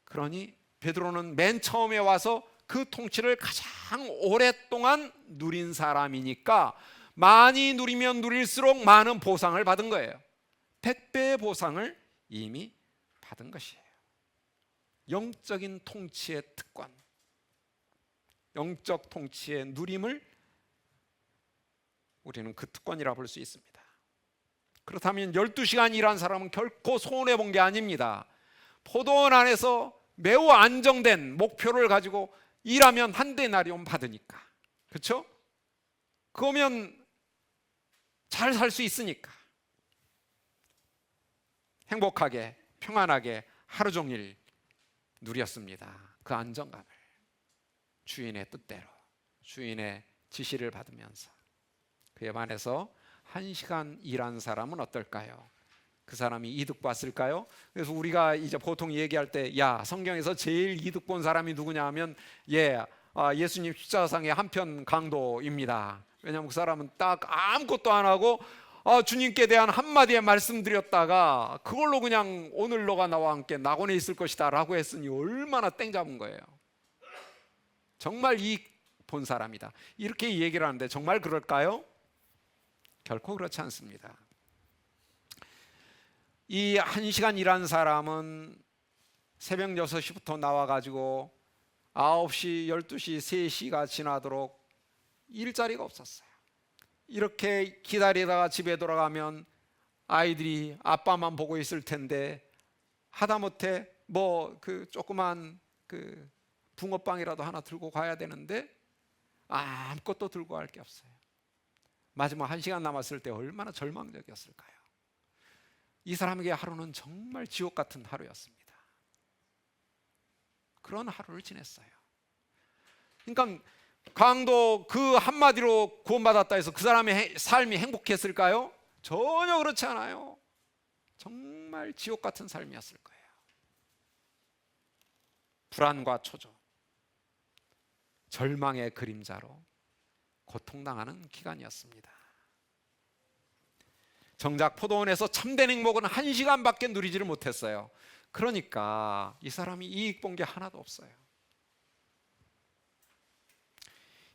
그러니 베드로는 맨 처음에 와서 그 통치를 가장 오랫동안 누린 사람이니까 많이 누리면 누릴수록 많은 보상을 받은 거예요. 100배의 보상을 이미 받은 것이에요. 영적인 통치의 특권, 영적 통치의 누림을 우리는 그 특권이라 볼 수 있습니다. 그렇다면 12시간 일한 사람은 결코 손해본 게 아닙니다. 포도원 안에서 매우 안정된 목표를 가지고 일하면 한 데나리온 받으니까, 그렇죠? 그러면 잘 살 수 있으니까 행복하게 평안하게 하루 종일 누렸습니다. 그 안정감을 주인의 뜻대로 주인의 지시를 받으면서. 그에 반해서 1시간 일한 사람은 어떨까요? 그 사람이 이득 봤을까요? 그래서 우리가 이제 보통 얘기할 때, 야, 성경에서 제일 이득 본 사람이 누구냐 하면 예수님 십자가상의 한편 강도입니다. 왜냐하면 그 사람은 딱 아무것도 안 하고 주님께 대한 한마디의 말씀드렸다가 그걸로 그냥 오늘 너가 나와 함께 낙원에 있을 것이다 라고 했으니 얼마나 땡 잡은 거예요. 정말 이익 본 사람이다, 이렇게 얘기를 하는데 정말 그럴까요? 결코 그렇지 않습니다. 이 1시간 일한 사람은 새벽 6시부터 나와가지고 9시, 12시, 3시가 지나도록 일자리가 없었어요. 이렇게 기다리다가 집에 돌아가면 아이들이 아빠만 보고 있을 텐데 하다못해 그 조그만 그 붕어빵이라도 하나 들고 가야 되는데 아무것도 들고 갈 게 없어요. 마지막 1시간 남았을 때 얼마나 절망적이었을까요? 이 사람에게 하루는 정말 지옥 같은 하루였습니다. 그런 하루를 지냈어요. 그러니까 강도 그 한마디로 구원받았다 해서 그 사람의 삶이 행복했을까요? 전혀 그렇지 않아요. 정말 지옥 같은 삶이었을 거예요. 불안과 초조, 절망의 그림자로 고통당하는 기간이었습니다. 정작 포도원에서 참된 행복은 1시간밖에 누리지를 못했어요. 그러니까 이 사람이 이익 본 게 하나도 없어요.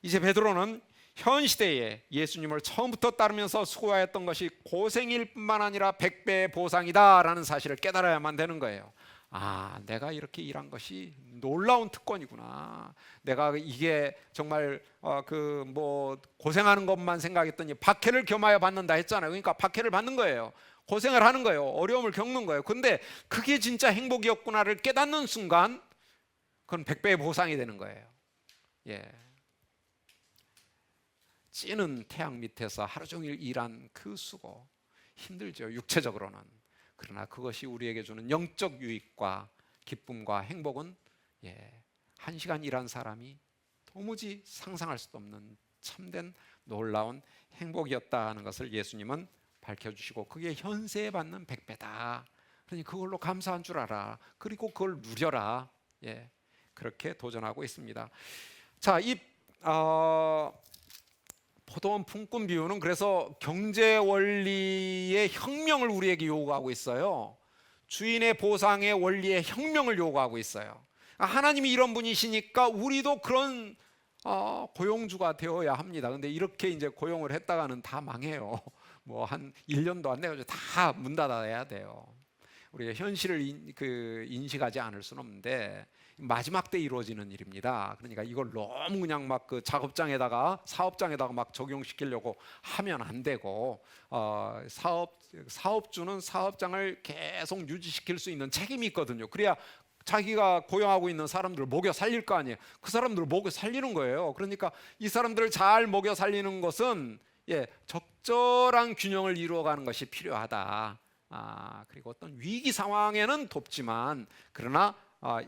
이제 베드로는 현 시대에 예수님을 처음부터 따르면서 수고하였던 것이 고생일 뿐만 아니라 100배의 보상이다라는 사실을 깨달아야만 되는 거예요. 내가 이렇게 일한 것이 놀라운 특권이구나. 내가 이게 정말 고생하는 것만 생각했더니 박해를 겸하여 받는다 했잖아요. 그러니까 박해를 받는 거예요. 고생을 하는 거예요. 어려움을 겪는 거예요. 근데 그게 진짜 행복이었구나를 깨닫는 순간 그건 100배의 보상이 되는 거예요. 찌는 태양 밑에서 하루 종일 일한 그 수고, 힘들죠, 육체적으로는. 그러나 그것이 우리에게 주는 영적 유익과 기쁨과 행복은 1시간 일한 사람이 도무지 상상할 수도 없는 참된 놀라운 행복이었다는 것을 예수님은 밝혀주시고, 그게 현세에 받는 100배다. 그러니 그걸로 감사한 줄 알아. 그리고 그걸 누려라. 예, 그렇게 도전하고 있습니다. 자, 이 포도원 품꾼 비유는 그래서 경제 원리의 혁명을 우리에게 요구하고 있어요. 주인의 보상의 원리의 혁명을 요구하고 있어요. 하나님이 이런 분이시니까 우리도 그런 고용주가 되어야 합니다. 근데 이렇게 이제 고용을 했다가는 다 망해요. 뭐 한 1년도 안 돼가지고 다 문 닫아야 돼요. 우리가 현실을 인식하지 않을 수는 없는데 마지막 때 이루어지는 일입니다. 그러니까 이걸 너무 그냥 막 그 작업장에다가 사업장에다가 막 적용시키려고 하면 안 되고, 사업주는 사업장을 계속 유지시킬 수 있는 책임이 있거든요. 그래야 자기가 고용하고 있는 사람들을 먹여 살릴 거 아니에요. 그 사람들을 먹여 살리는 거예요. 그러니까 이 사람들을 잘 먹여 살리는 것은 적절한 균형을 이루어가는 것이 필요하다. 그리고 어떤 위기 상황에는 돕지만, 그러나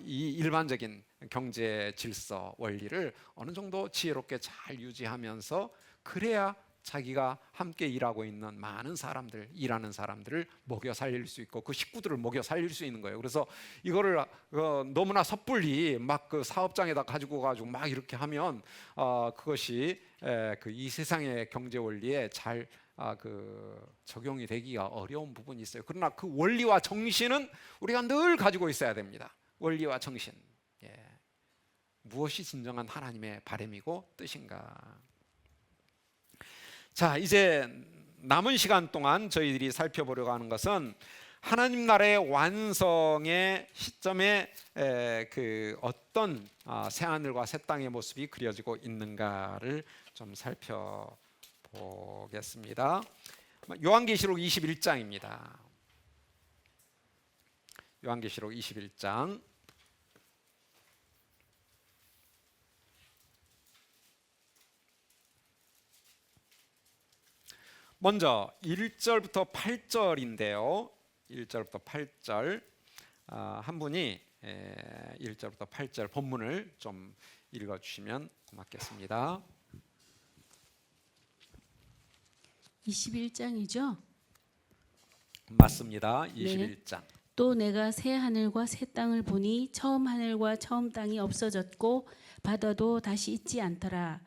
이 일반적인 경제 질서 원리를 어느 정도 지혜롭게 잘 유지하면서, 그래야 자기가 함께 일하고 있는 많은 사람들, 일하는 사람들을 먹여 살릴 수 있고 그 식구들을 먹여 살릴 수 있는 거예요. 그래서 이거를 너무나 섣불리 막 그 사업장에다 가지고 막 이렇게 하면 그것이 이 세상의 경제 원리에 잘 적용이 되기가 어려운 부분이 있어요. 그러나 그 원리와 정신은 우리가 늘 가지고 있어야 됩니다. 원리와 정신. 무엇이 진정한 하나님의 바람이고 뜻인가? 자, 이제 남은 시간 동안 저희들이 살펴보려고 하는 것은 하나님 나라의 완성의 시점에 어떤 새하늘과 새 땅의 모습이 그려지고 있는가를 좀 살펴보겠습니다. 요한계시록 21장입니다. 요한계시록 21장 먼저 1절부터 8절인데요. 1절부터 8절 한 분이 1절부터 8절 본문을 좀 읽어주시면 고맙겠습니다. 21장이죠? 맞습니다. 21장. 네. 또 내가 새 하늘과 새 땅을 보니 처음 하늘과 처음 땅이 없어졌고 바다도 다시 있지 않더라.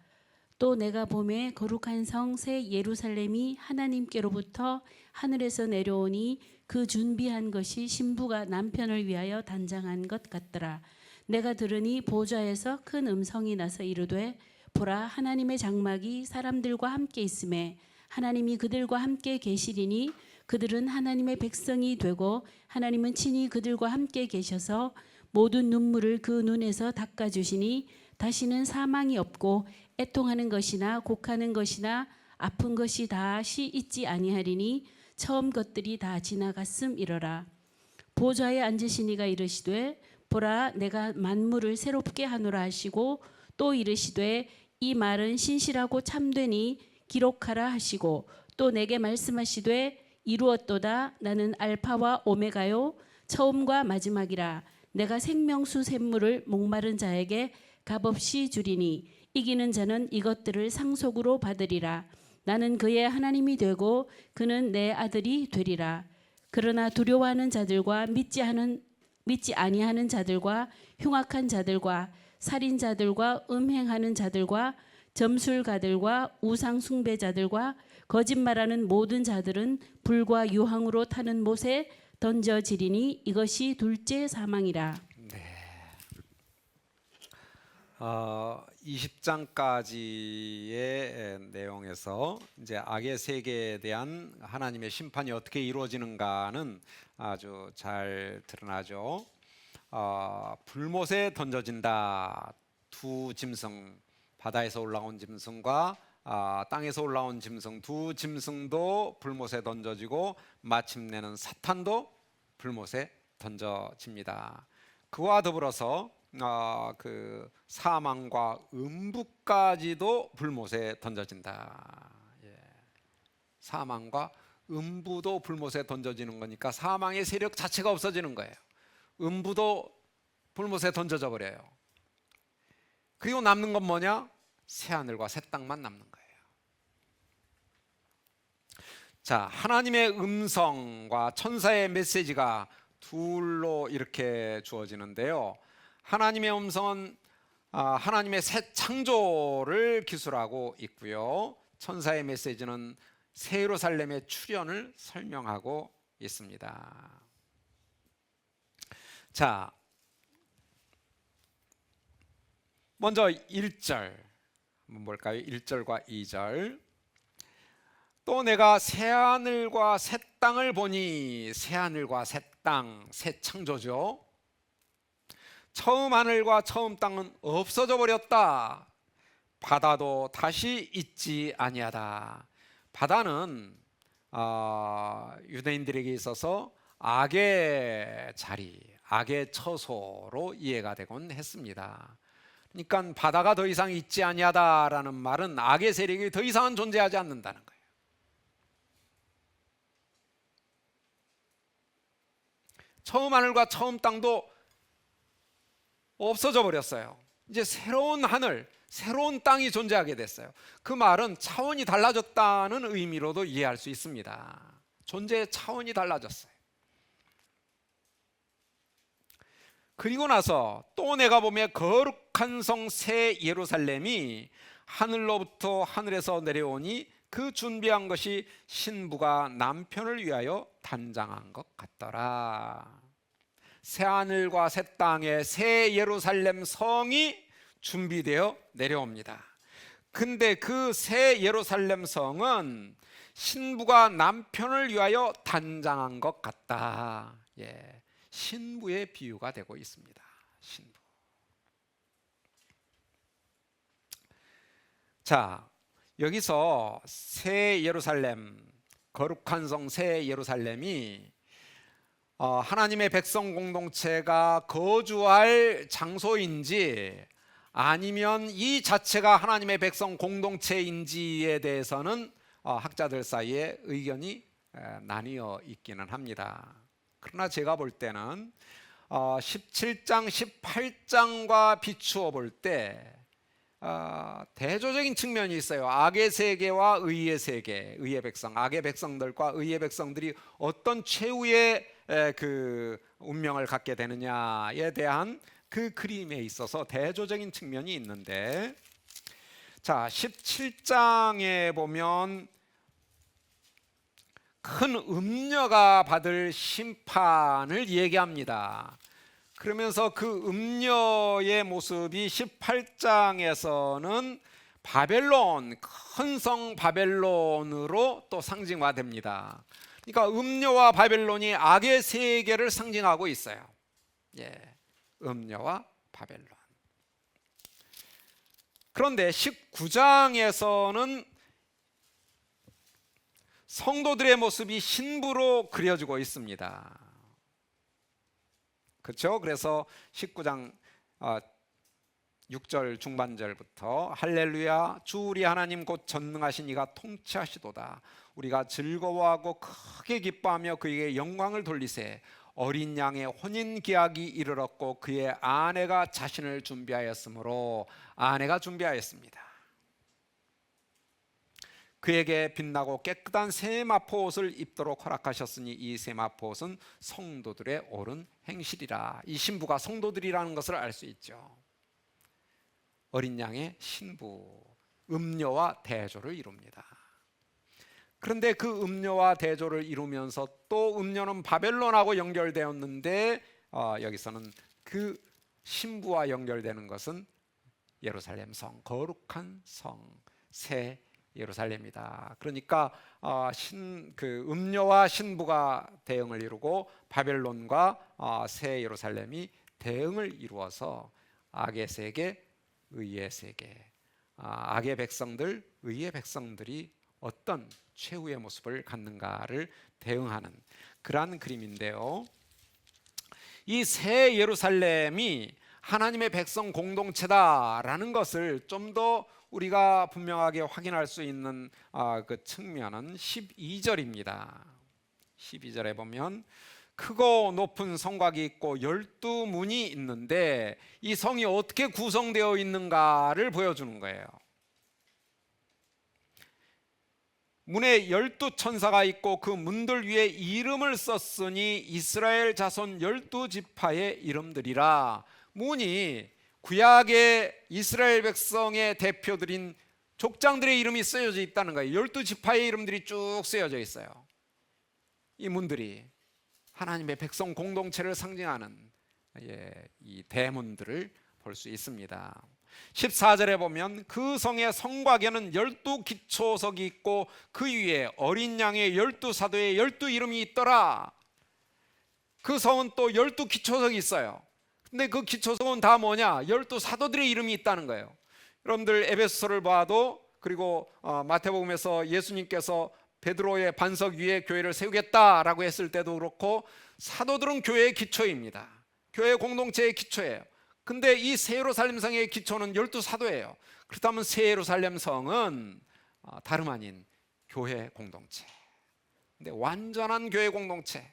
또 내가 보매 거룩한 성 새 예루살렘이 하나님께로부터 하늘에서 내려오니 그 준비한 것이 신부가 남편을 위하여 단장한 것 같더라. 내가 들으니 보좌에서 큰 음성이 나서 이르되 보라, 하나님의 장막이 사람들과 함께 있음에 하나님이 그들과 함께 계시리니 그들은 하나님의 백성이 되고 하나님은 친히 그들과 함께 계셔서 모든 눈물을 그 눈에서 닦아주시니 다시는 사망이 없고 애통하는 것이나 곡하는 것이나 아픈 것이 다시 있지 아니하리니 처음 것들이 다 지나갔음이러라. 보좌에 앉으신 이가 이르시되 보라, 내가 만물을 새롭게 하노라 하시고 또 이르시되 이 말은 신실하고 참되니 기록하라 하시고 또 내게 말씀하시되 이루었도다. 나는 알파와 오메가요 처음과 마지막이라. 내가 생명수 샘물을 목마른 자에게 값없이 주리니 이기는 자는 이것들을 상속으로 받으리라. 나는 그의 하나님이 되고 그는 내 아들이 되리라. 그러나 두려워하는 자들과 믿지 아니하는 자들과 흉악한 자들과 살인자들과 음행하는 자들과 점술가들과 우상 숭배자들과 거짓말하는 모든 자들은 불과 유황으로 타는 못에 던져지리니 이것이 둘째 사망이라. 20장까지의 내용에서 이제 악의 세계에 대한 하나님의 심판이 어떻게 이루어지는가는 아주 잘 드러나죠. 불못에 던져진다. 두 짐승, 바다에서 올라온 짐승과 땅에서 올라온 짐승, 두 짐승도 불못에 던져지고 마침내는 사탄도 불못에 던져집니다. 그와 더불어서 그 사망과 음부까지도 불못에 던져진다. 사망과 음부도 불못에 던져지는 거니까 사망의 세력 자체가 없어지는 거예요. 음부도 불못에 던져져 버려요. 그리고 남는 건 뭐냐? 새 하늘과 새 땅만 남는 거예요. 자, 하나님의 음성과 천사의 메시지가 둘로 이렇게 주어지는데요. 하나님의 음성은 하나님의 새 창조를 기술하고 있고요. 천사의 메시지는 새 예루살렘의 출현을 설명하고 있습니다. 자, 먼저 1절 뭘까요? 1절과 2절. 또 내가 새하늘과 새 땅을 보니, 새하늘과 새 땅, 새 창조죠. 처음 하늘과 처음 땅은 없어져 버렸다. 바다도 다시 있지 아니하다. 바다는 유대인들에게 있어서 악의 자리, 악의 처소로 이해가 되곤 했습니다. 그러니까 바다가 더 이상 있지 아니하다라는 말은 악의 세력이 더 이상은 존재하지 않는다는 거예요. 처음 하늘과 처음 땅도 없어져 버렸어요. 이제 새로운 하늘, 새로운 땅이 존재하게 됐어요. 그 말은 차원이 달라졌다는 의미로도 이해할 수 있습니다. 존재의 차원이 달라졌어요. 그리고 나서 또 내가 보며 거룩한 성 새 예루살렘이 하늘로부터 하늘에서 내려오니 그 준비한 것이 신부가 남편을 위하여 단장한 것 같더라. 새 하늘과 새 땅에 새 예루살렘 성이 준비되어 내려옵니다. 근데 그 새 예루살렘 성은 신부가 남편을 위하여 단장한 것 같다. 예, 신부의 비유가 되고 있습니다. 신부. 자, 여기서 새 예루살렘, 거룩한 성 새 예루살렘이 하나님의 백성 공동체가 거주할 장소인지 아니면 이 자체가 하나님의 백성 공동체인지에 대해서는 학자들 사이에 의견이 나뉘어 있기는 합니다. 그러나 제가 볼 때는 17장, 18장과 비추어 볼 때 대조적인 측면이 있어요. 악의 세계와 의의 세계, 의의 백성, 악의 백성들과 의의 백성들이 어떤 최후의 그 운명을 갖게 되느냐에 대한 그 그림에 있어서 대조적인 측면이 있는데, 자, 17장에 보면 큰 음녀가 받을 심판을 얘기합니다. 그러면서 그 음녀의 모습이 18장에서는 바벨론, 큰 성 바벨론으로 또 상징화됩니다. 그러니까 음녀와 바벨론이 악의 세계를 상징하고 있어요. 예, 음녀와 바벨론. 그런데 19장에서는 성도들의 모습이 신부로 그려지고 있습니다. 그렇죠? 그래서 19장 6절 중반절부터 할렐루야 주 우리 하나님 곧 전능하신 이가 통치하시도다. 우리가 즐거워하고 크게 기뻐하며 그에게 영광을 돌리세. 어린 양의 혼인 계약이 이르렀고 그의 아내가 자신을 준비하였으므로, 아내가 준비하였습니다. 그에게 빛나고 깨끗한 세마포 옷을 입도록 허락하셨으니 이 세마포 옷은 성도들의 옳은 행실이라. 이 신부가 성도들이라는 것을 알 수 있죠. 어린 양의 신부, 음녀와 대조를 이룹니다. 그런데 그 음녀와 대조를 이루면서 또 음녀는 바벨론하고 연결되었는데 여기서는 그 신부와 연결되는 것은 예루살렘 성, 거룩한 성, 새 예루살렘이다. 그러니까 그 음녀와 신부가 대응을 이루고 바벨론과 새 예루살렘이 대응을 이루어서 악의 세계, 의의 세계, 악의 백성들, 의의 백성들이 어떤 최후의 모습을 갖는가를 대응하는 그러한 그림인데요. 이 새 예루살렘이 하나님의 백성 공동체다라는 것을 좀 더 우리가 분명하게 확인할 수 있는 그 측면은 12절입니다. 12절에 보면 크고 높은 성곽이 있고 12문이 있는데 이 성이 어떻게 구성되어 있는가를 보여주는 거예요. 문에 12천사가 있고 그 문들 위에 이름을 썼으니 이스라엘 자손 12지파의 이름들이라. 문이 구약의 이스라엘 백성의 대표들인 족장들의 이름이 쓰여져 있다는 거예요. 12지파의 이름들이 쭉 쓰여져 있어요. 이 문들이 하나님의 백성 공동체를 상징하는 이 대문들을 볼 수 있습니다. 14절에 보면 그 성의 성곽에는 12기초석이 있고 그 위에 어린 양의 12사도의 12이름이 있더라. 그 성은 또 12기초석이 있어요. 근데 그 기초석은 다 뭐냐? 12사도들의 이름이 있다는 거예요. 여러분들 에베소서를 봐도, 그리고 마태복음에서 예수님께서 베드로의 반석 위에 교회를 세우겠다라고 했을 때도 그렇고, 사도들은 교회의 기초입니다. 교회 공동체의 기초예요. 근데 이 새 예루살렘 성의 기초는 12사도예요. 그렇다면 새 예루살렘 성은 다름 아닌 교회 공동체. 근데 완전한 교회 공동체,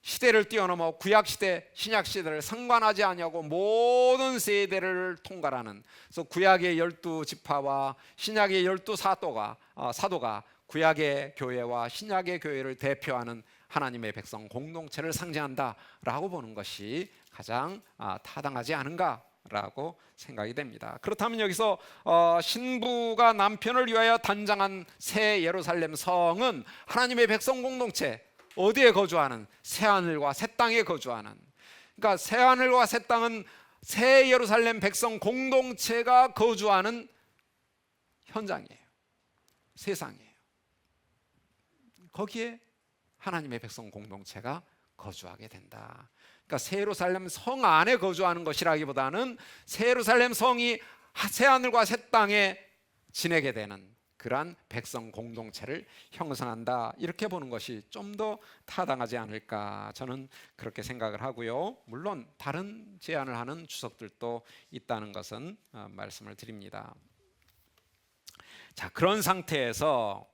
시대를 뛰어넘어 구약시대 신약시대를 상관하지 아니하고 모든 세대를 통과하는, 그래서 구약의 12지파와 신약의 12사도가 사도가 구약의 교회와 신약의 교회를 대표하는 하나님의 백성 공동체를 상징한다라고 보는 것이 가장 타당하지 않은가라고 생각이 됩니다. 그렇다면 여기서 신부가 남편을 위하여 단장한 새 예루살렘 성은 하나님의 백성 공동체, 어디에 거주하는? 새하늘과 새 땅에 거주하는, 그러니까 새하늘과 새 땅은 새 예루살렘 백성 공동체가 거주하는 현장이에요. 세상이에요. 거기에 하나님의 백성 공동체가 거주하게 된다. 그러니까 새 예루살렘 성 안에 거주하는 것이라기보다는 새 예루살렘 성이 새하늘과 새 땅에 지내게 되는 그러한 백성 공동체를 형성한다, 이렇게 보는 것이 좀 더 타당하지 않을까, 저는 그렇게 생각을 하고요. 물론 다른 제안을 하는 주석들도 있다는 것은 말씀을 드립니다. 자, 그런 상태에서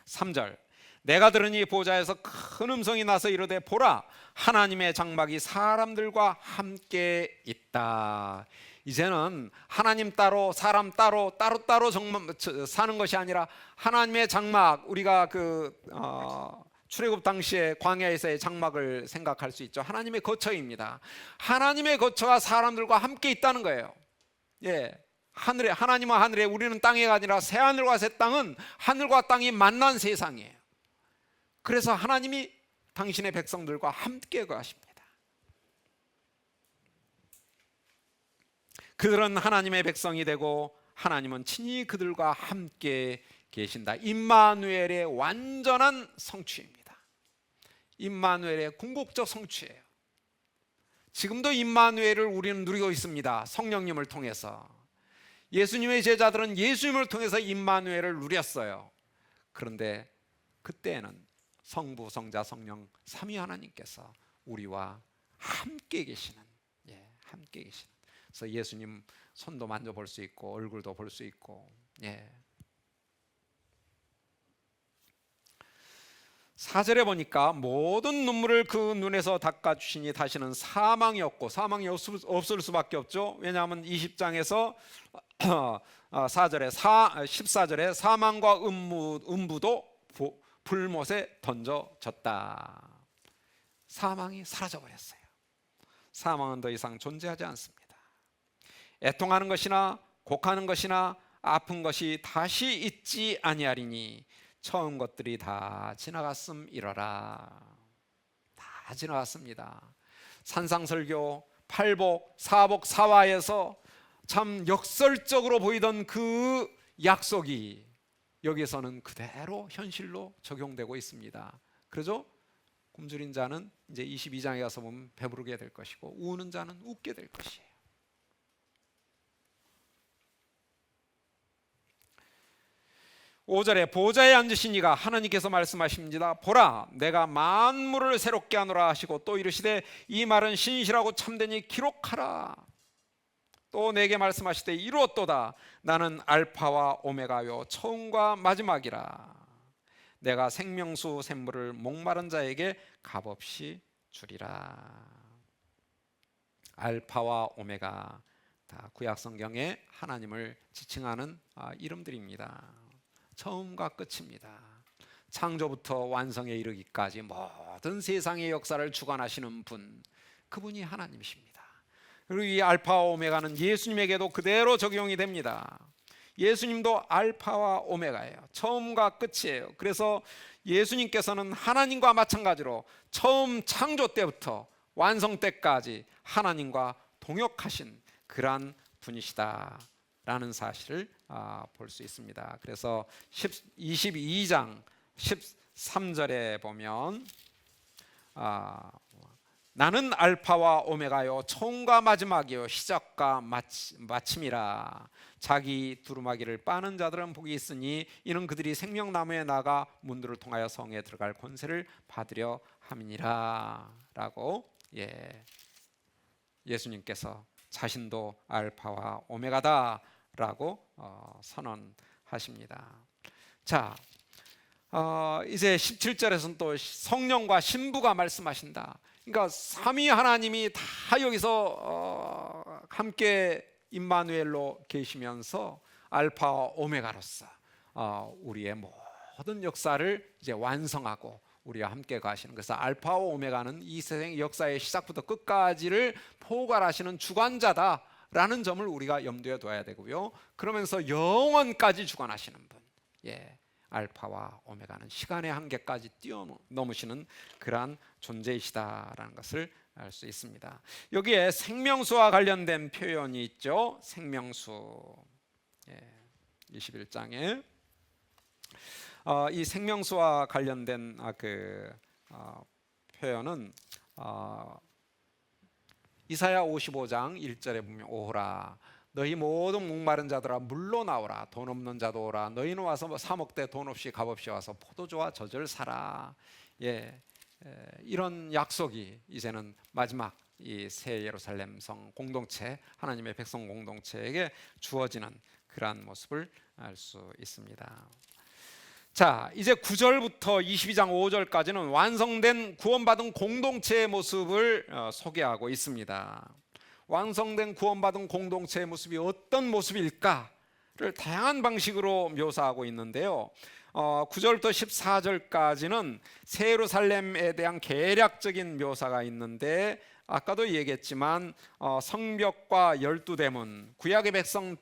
3절, 내가 들으니 보좌에서 큰 음성이 나서 이르되 보라, 하나님의 장막이 사람들과 함께 있다. 이제는 하나님 따로 사람 따로 사는 것이 아니라 하나님의 장막, 우리가 출애굽 당시에 광야에서의 장막을 생각할 수 있죠. 하나님의 거처입니다. 하나님의 거처가 사람들과 함께 있다는 거예요. 하늘에, 하나님은 하늘에, 우리는 땅에가 아니라 새 하늘과 새 땅은 하늘과 땅이 만난 세상이에요. 그래서 하나님이 당신의 백성들과 함께 거하십니다. 그들은 하나님의 백성이 되고 하나님은 친히 그들과 함께 계신다. 임마누엘의 완전한 성취입니다. 임마누엘의 궁극적 성취예요. 지금도 임마누엘을 우리는 누리고 있습니다. 성령님을 통해서. 예수님의 제자들은 예수님을 통해서 임마누엘을 누렸어요. 그런데 그때는 성부, 성자, 성령 삼위 하나님께서 우리와 함께 계시는, 함께 계시는. 그래서 예수님 손도 만져볼 수 있고 얼굴도 볼 수 있고. 4절에 보니까 모든 눈물을 그 눈에서 닦아주시니 다시는 사망이 없고, 사망이 없을 수밖에 없죠. 왜냐하면 20장에서 14절에 사망과 음부도 불못에 던져졌다. 사망이 사라져버렸어요. 사망은 더 이상 존재하지 않습니다. 애통하는 것이나 곡하는 것이나 아픈 것이 다시 있지 아니하리니 처음 것들이 다 지나갔음이러라. 다 지나갔습니다. 산상설교, 팔복, 사복, 사화에서 참 역설적으로 보이던 그 약속이 여기에서는 그대로 현실로 적용되고 있습니다. 그러죠? 굶주린 자는 이제 22장에 가서 보면 배부르게 될 것이고 우는 자는 웃게 될 것이에요. (5절에) 보좌에 앉으신 이가 하나님께서 말씀하십니다. 보라, 내가 만물을 새롭게 하노라 하시고 또 이르시되 이 말은 신실하고 참되니 기록하라. 또 내게 말씀하시되 이루었도다. 나는 알파와 오메가요 처음과 마지막이라. 내가 생명수 샘물을 목마른 자에게 값없이 주리라. 알파와 오메가, 다 구약 성경에 하나님을 지칭하는 이름들입니다. 처음과 끝입니다. 창조부터 완성에 이르기까지 모든 세상의 역사를 주관하시는 분, 그분이 하나님이십니다. 그리고 이 알파와 오메가는 예수님에게도 그대로 적용이 됩니다. 예수님도 알파와 오메가예요. 처음과 끝이에요. 그래서 예수님께서는 하나님과 마찬가지로 처음 창조 때부터 완성 때까지 하나님과 동역하신 그러한 분이시다라는 사실을 볼 수 있습니다. 그래서 22장 13절에 보면 나는 알파와 오메가요 처음과 마지막이요 시작과 마침이라. 자기 두루마기를 빠는 자들은 복이 있으니 이는 그들이 생명나무에 나가 문들을 통하여 성에 들어갈 권세를 받으려 함이니라. 라고 예수님께서 자신도 알파와 오메가다 라고 선언하십니다. 자, 이제 17절에서는 또 성령과 신부가 말씀하신다. 그러니까 삼위 하나님이 다 여기서 함께 임마누엘로 계시면서 알파와 오메가로서 우리의 모든 역사를 이제 완성하고 우리와 함께 가시는, 그래서 알파와 오메가는 이 세상 역사의 시작부터 끝까지를 포괄하시는 주관자다라는 점을 우리가 염두에 둬야 되고요. 그러면서 영원까지 주관하시는 분, 알파와 오메가는 시간의 한계까지 뛰어넘으시는 그러한 존재이시다라는 것을 알 수 있습니다. 여기에 생명수와 관련된 표현이 있죠. 생명수 21장에 이 생명수와 관련된 표현은 이사야 55장 1절에 보면 오호라 너희 모든 목마른 자들아 물로 나오라 돈 없는 자도 오라 너희는 와서 사 먹되 돈 없이 값 없이 와서 포도주와 젖을 사라. 이런 약속이 이제는 마지막 이 새 예루살렘 성 공동체, 하나님의 백성 공동체에게 주어지는 그러한 모습을 알 수 있습니다. 자, 이제 9절부터 22장 5절까지는 완성된 구원받은 공동체의 모습을 소개하고 있습니다. 완성된 구원받은 공동체의 모습이 어떤 모습일까를 다양한 방식으로 묘사하고 있는데요. 9절부터 14절까지는 새 예루살렘에 대한 개략적인 묘사가 있는데, 아까도 얘기했지만 성벽과 12대문, 구약의 백성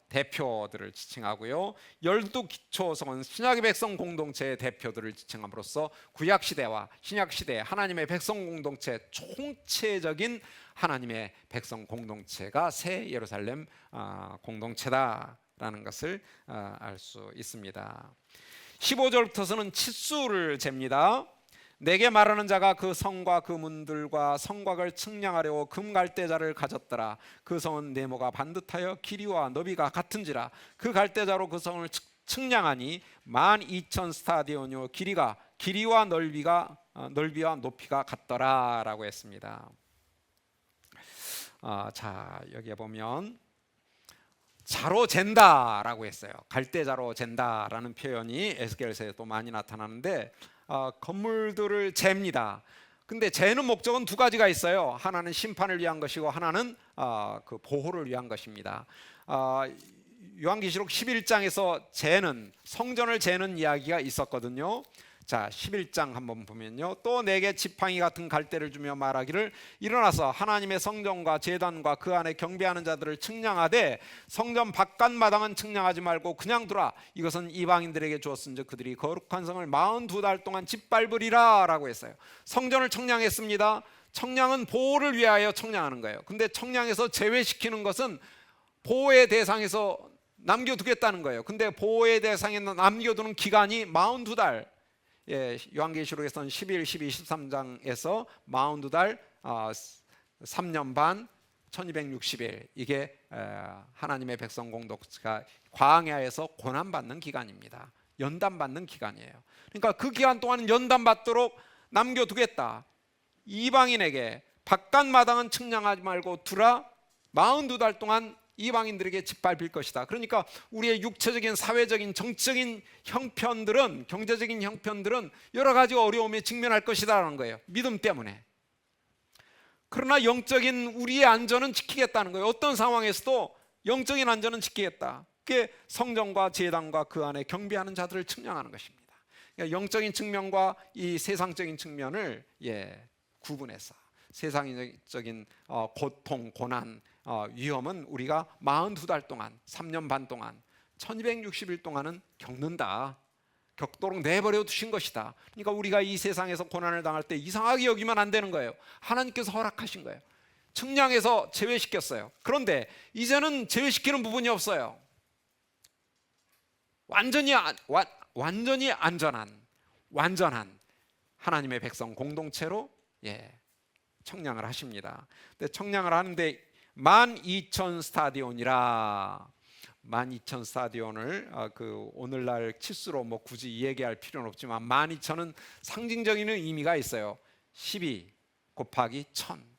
대표들을 지칭하고요, 12기초성은 신약의 백성 공동체의 대표들을 지칭함으로써 구약시대와 신약시대 하나님의 백성 공동체, 총체적인 하나님의 백성 공동체가 새 예루살렘 공동체다라는 것을 알 수 있습니다. 15절부터서는 치수를 잽니다. 내게 말하는 자가 그 성과 그 문들과 성곽을 측량하려고 금갈대자를 가졌더라. 그 성은 네모가 반듯하여 길이와 너비가 같은지라. 그 갈대자로 그 성을 측량하니 12,000 스타디온이요 길이와 넓이와 높이가 같더라라고 했습니다. 자, 여기에 보면 자로 잰다라고 했어요. 갈대자로 잰다라는 표현이 에스겔서에 또 많이 나타나는데, 건물들을 잽니다. 근데 재는 목적은 두 가지가 있어요. 하나는 심판을 위한 것이고 하나는 그 보호를 위한 것입니다. 요한계시록 11장에서 재는, 성전을 재는 이야기가 있었거든요. 자, 11장 한번 보면요, 또 내게 지팡이 같은 갈대를 주며 말하기를 일어나서 하나님의 성전과 제단과 그 안에 경배하는 자들을 측량하되 성전 바깥마당은 측량하지 말고 그냥 두라. 이것은 이방인들에게 주었은즉 그들이 거룩한 성을 42달 동안 짓밟으리라 라고 했어요. 성전을 청량했습니다. 청량은 보호를 위하여 청량하는 거예요. 근데 청량해서 제외시키는 것은 보호의 대상에서 남겨두겠다는 거예요. 근데 보호의 대상에 남겨두는 기간이 42달. 요한계시록에서는 11, 12, 13장에서 42달 3년 반 1260일, 이게 하나님의 백성 공동체가 광야에서 고난받는 기간입니다. 연단받는 기간이에요. 그러니까 그 기간 동안은 연단받도록 남겨두겠다. 이방인에게 바깥마당은 측량하지 말고 두라. 42달 동안 이방인들에게 짓밟힐 것이다. 그러니까 우리의 육체적인, 사회적인, 정치적인 형편들은, 경제적인 형편들은 여러 가지 어려움에 직면할 것이다라는 거예요. 믿음 때문에. 그러나 영적인 우리의 안전은 지키겠다는 거예요. 어떤 상황에서도 영적인 안전은 지키겠다. 그게 성전과 제단과 그 안에 경배하는 자들을 측량하는 것입니다. 그러니까 영적인 측면과 이 세상적인 측면을 구분해서 세상적인 고통, 고난, 위험은 우리가 42달 동안, 3년 반 동안, 1260일 동안은 겪는다. 겪도록 내버려 두신 것이다. 그러니까 우리가 이 세상에서 고난을 당할 때 이상하게 여기면 안 되는 거예요. 하나님께서 허락하신 거예요. 측량해서 제외시켰어요. 그런데 이제는 제외시키는 부분이 없어요. 완전히 안전한, 완전한 하나님의 백성 공동체로 청량을 하십니다. 근데 청량을 하는데 12,000 스타디온이라, 12,000 스타디온을 오늘날 치수로 뭐 굳이 얘기할 필요는 없지만 12,000은 상징적인 의미가 있어요. 12 곱하기 1000.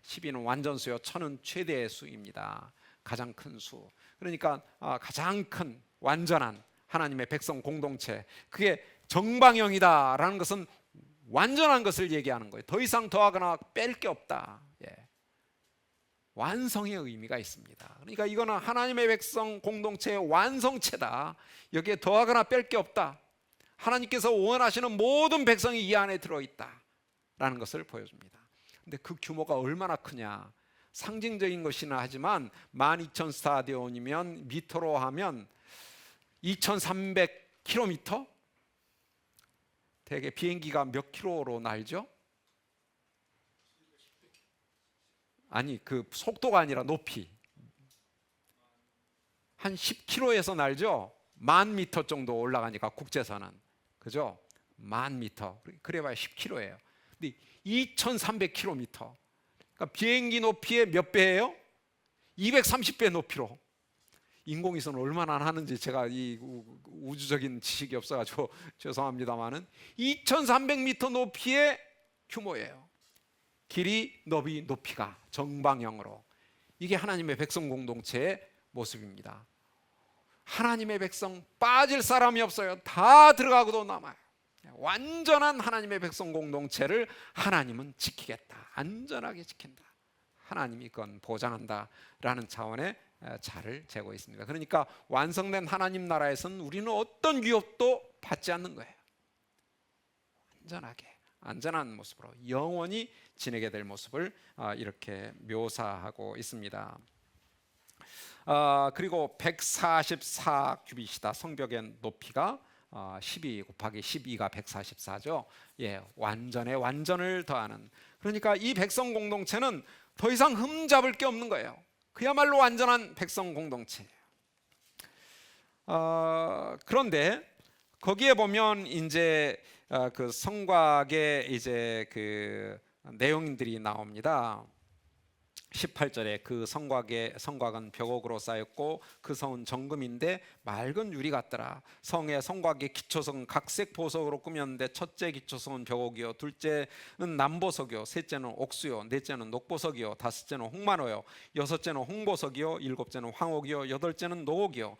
12는 완전수요, 1000은 최대의 수입니다. 가장 큰 수. 그러니까 가장 큰 완전한 하나님의 백성 공동체, 그게 정방형이다라는 것은 완전한 것을 얘기하는 거예요. 더 이상 더하거나 뺄 게 없다. 완성의 의미가 있습니다. 그러니까 이거는 하나님의 백성 공동체의 완성체다. 여기에 더하거나 뺄 게 없다. 하나님께서 원하시는 모든 백성이 이 안에 들어있다라는 것을 보여줍니다. 근데 그 규모가 얼마나 크냐, 상징적인 것이나 하지만 12,000 스타디온이면 미터로 하면 2,300km? 대개 비행기가 몇 킬로로 날죠? 아니, 그 속도가 아니라 높이 한 10km에서 날죠. 10,000m 정도 올라가니까 국제선은, 그죠? 10,000m, 그래봐야 10km예요. 근데 2,300km, 그러니까 비행기 높이의 몇 배예요? 230배 높이로. 인공위성은 얼마나 하는지 제가 이 우주적인 지식이 없어가지고 죄송합니다만은 2,300m 높이의 규모예요. 길이, 너비, 높이가 정방형으로. 이게 하나님의 백성 공동체의 모습입니다. 하나님의 백성 빠질 사람이 없어요. 다 들어가고도 남아요. 완전한 하나님의 백성 공동체를 하나님은 지키겠다, 안전하게 지킨다, 하나님이 그건 보장한다라는 차원의 자를 재고 있습니다. 그러니까 완성된 하나님 나라에서는 우리는 어떤 위협도 받지 않는 거예요. 안전하게, 안전한 모습으로 영원히 지내게 될 모습을 이렇게 묘사하고 있습니다. 그리고 144 규빗이다. 성벽의 높이가 12 곱하기 12가 144죠. 완전에 완전을 더하는. 그러니까 이 백성 공동체는 더 이상 흠잡을 게 없는 거예요. 그야말로 완전한 백성 공동체예요. 그런데 거기에 보면 이제 그 성곽의 이제 그 내용들이 나옵니다. 18절에 그 성곽은 벽옥으로 쌓였고 그 성은 정금인데 맑은 유리 같더라. 성의 성곽의 기초성은 각색 보석으로 꾸몄는데 첫째 기초성은 벽옥이요, 둘째는 남보석이요, 셋째는 옥수요, 넷째는 녹보석이요, 다섯째는 홍만호요, 여섯째는 홍보석이요, 일곱째는 황옥이요, 여덟째는 노옥이요,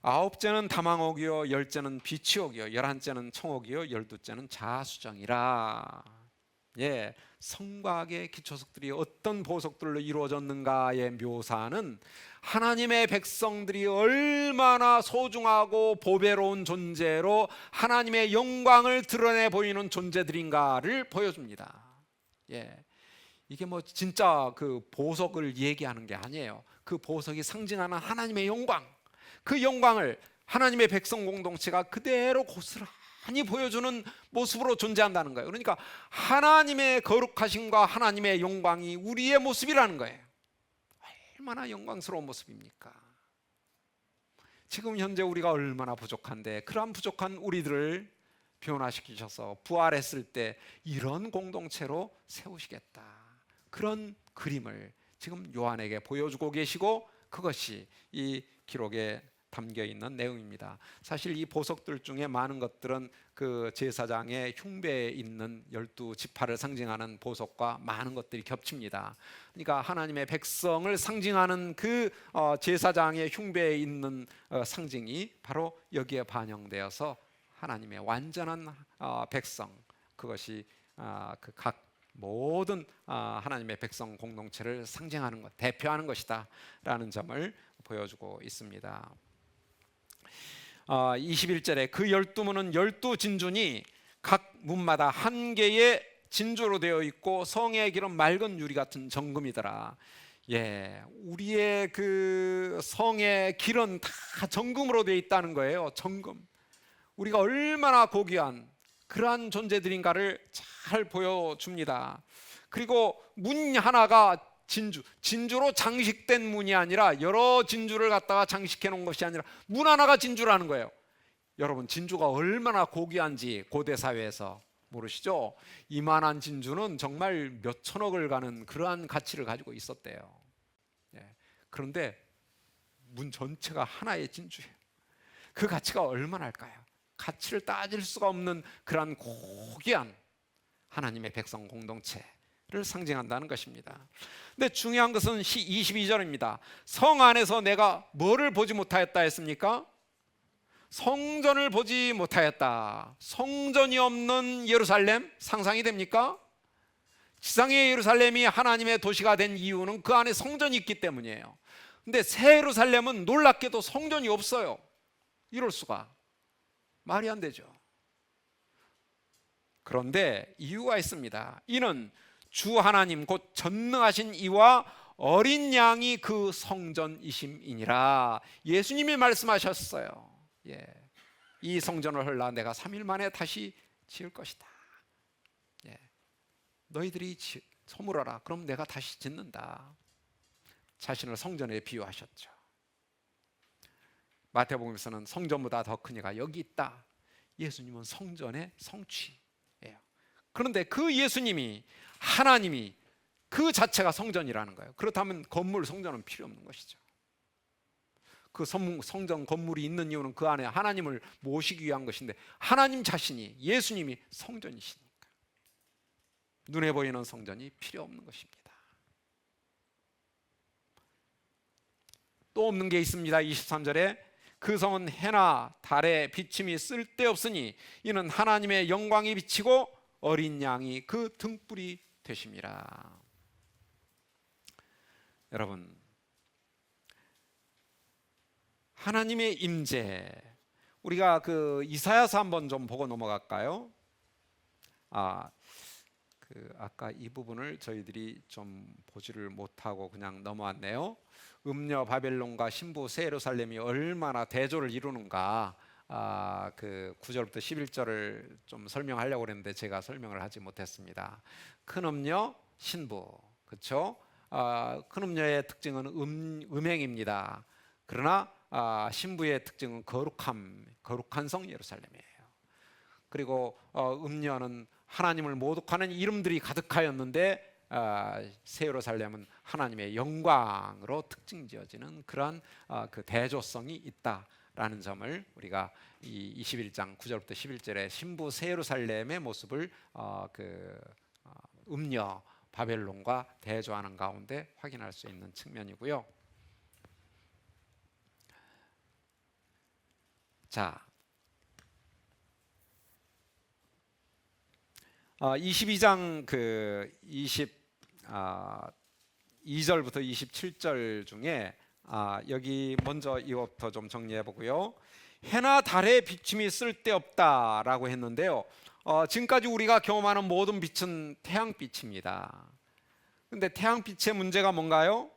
아홉째는 다망옥이요, 열째는 비치옥이요, 열한째는 청옥이요, 열두째는 자수정이라. 성곽의 기초석들이 어떤 보석들로 이루어졌는가의 묘사는 하나님의 백성들이 얼마나 소중하고 보배로운 존재로 하나님의 영광을 드러내 보이는 존재들인가를 보여줍니다. 이게 뭐 진짜 그 보석을 얘기하는 게 아니에요. 그 보석이 상징하는 하나님의 영광, 그 영광을 하나님의 백성 공동체가 그대로 고스란히 보여주는 모습으로 존재한다는 거예요. 그러니까 하나님의 거룩하심과 하나님의 영광이 우리의 모습이라는 거예요. 얼마나 영광스러운 모습입니까? 지금 현재 우리가 얼마나 부족한데, 그러한 부족한 우리들을 변화시키셔서 부활했을 때 이런 공동체로 세우시겠다, 그런 그림을 지금 요한에게 보여주고 계시고, 그것이 이 기록에 담겨 있는 내용입니다. 사실 이 보석들 중에 많은 것들은 그 제사장의 흉배에 있는 12지파를 상징하는 보석과 많은 것들이 겹칩니다. 그러니까 하나님의 백성을 상징하는 그 제사장의 흉배에 있는 상징이 바로 여기에 반영되어서 하나님의 완전한 백성, 그것이 그 각 모든 하나님의 백성 공동체를 상징하는 것, 대표하는 것이다 라는 점을 보여주고 있습니다. 21절에 그 12문은 12진주니 각 문마다 한 개의 진주로 되어 있고 성의 길은 맑은 유리 같은 정금이더라. 예, 우리의 그 성의 길은 다 정금으로 되어 있다는 거예요. 정금. 우리가 얼마나 고귀한 그러한 존재들인가를 잘 보여줍니다. 그리고 문 하나가 진주로 장식된 문이 아니라 여러 진주를 갖다가 장식해 놓은 것이 아니라 문 하나가 진주라는 거예요. 여러분, 진주가 얼마나 고귀한지 고대 사회에서 모르시죠? 이만한 진주는 정말 몇 천억을 가는 그러한 가치를 가지고 있었대요. 예. 그런데 문 전체가 하나의 진주예요. 그 가치가 얼마나 할까요? 가치를 따질 수가 없는 그러한 고귀한 하나님의 백성 공동체를 상징한다는 것입니다. 근데 중요한 것은 22절입니다. 성 안에서 내가 뭐를 보지 못하였다 했습니까? 성전을 보지 못하였다. 성전이 없는 예루살렘 상상이 됩니까? 지상의 예루살렘이 하나님의 도시가 된 이유는 그 안에 성전이 있기 때문이에요. 근데 새 예루살렘은 놀랍게도 성전이 없어요. 이럴 수가. 말이 안 되죠. 그런데 이유가 있습니다. 이는 주 하나님 곧 전능하신 이와 어린 양이 그 성전이심이니라. 예수님이 말씀하셨어요. 예. 이 성전을 헐라 내가 3일 만에 다시 지을 것이다. 예. 너희들이 허물어라. 그럼 내가 다시 짓는다. 자신을 성전에 비유하셨죠. 마태복음에서는 성전보다 더 큰 이가 여기 있다. 예수님은 성전의 성취예요. 그런데 그 예수님이, 하나님이 그 자체가 성전이라는 거예요. 그렇다면 건물, 성전은 필요 없는 것이죠. 그 성전 건물이 있는 이유는 그 안에 하나님을 모시기 위한 것인데, 하나님 자신이, 예수님이 성전이시니까 눈에 보이는 성전이 필요 없는 것입니다. 또 없는 게 있습니다. 23절에 그 성은 해나 달의 비침이 쓸데없으니 이는 하나님의 영광이 비치고 어린 양이 그 등불이 되심이라. 여러분, 하나님의 임재, 우리가 그 이사야서 한번 좀 보고 넘어갈까요? 아까 이 부분을 저희들이 좀 보지를 못하고 그냥 넘어왔네요. 음녀 바벨론과 신부 새 예루살렘이 얼마나 대조를 이루는가, 그 9절부터 11절을 좀 설명하려고 했는데 제가 설명을 하지 못했습니다. 큰 음녀, 신부, 그렇죠? 큰 음녀의 특징은 음행입니다. 그러나 신부의 특징은 거룩한 성 예루살렘이에요. 그리고 음녀는 하나님을 모독하는 이름들이 가득하였는데 새 예루살렘은 하나님의 영광으로 특징지어지는 그러한 그 대조성이 있다라는 점을 우리가 이 21장 9절부터 11절의 신부 새 예루살렘의 모습을 음녀 바벨론과 대조하는 가운데 확인할 수 있는 측면이고요. 자, 22장 22절부터 27절 중에 여기 먼저 이것부터 좀 정리해 보고요. 해나 달의 비침이 쓸데없다라고 했는데요. 지금까지 우리가 경험하는 모든 빛은 태양빛입니다. 근데 태양빛의 문제가 뭔가요?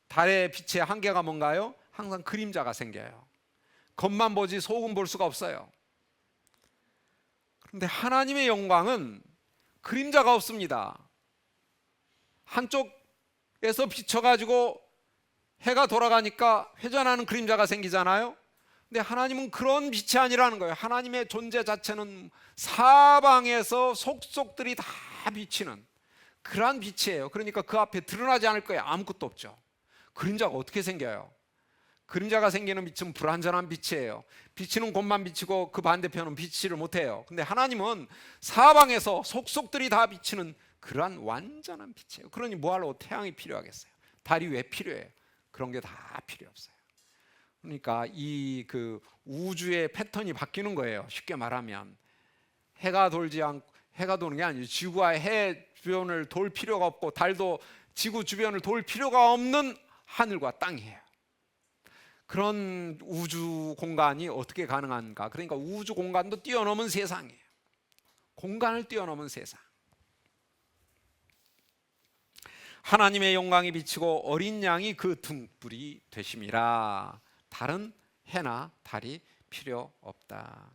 달의 빛의 한계가 뭔가요? 항상 그림자가 생겨요. 겉만 보지 속은 볼 수가 없어요. 그런데 하나님의 영광은 그림자가 없습니다. 한쪽에서 비춰가지고 해가 돌아가니까 회전하는 그림자가 생기잖아요. 근데 하나님은 그런 빛이 아니라는 거예요. 하나님의 존재 자체는 사방에서 속속들이 다 비치는 그러한 빛이에요. 그러니까 그 앞에 드러나지 않을 거예요. 아무것도 없죠. 그림자가 어떻게 생겨요? 그림자가 생기는 빛은 불완전한 빛이에요. 비치는 곳만 비치고 그 반대편은 비치를 못해요. 근데 하나님은 사방에서 속속들이 다 비치는 그러한 완전한 빛이에요. 그러니 뭐하러 태양이 필요하겠어요? 달이 왜 필요해요? 그런 게 다 필요 없어요. 그러니까 이 그 우주의 패턴이 바뀌는 거예요. 쉽게 말하면 해가 도는 게 아니죠. 지구와 해 주변을 돌 필요가 없고 달도 지구 주변을 돌 필요가 없는 하늘과 땅이에요. 그런 우주 공간이 어떻게 가능한가? 그러니까 우주 공간도 뛰어넘은 세상이에요. 공간을 뛰어넘은 세상. 하나님의 영광이 비치고 어린 양이 그 등불이 되심이라. 다른 해나 달이 필요 없다.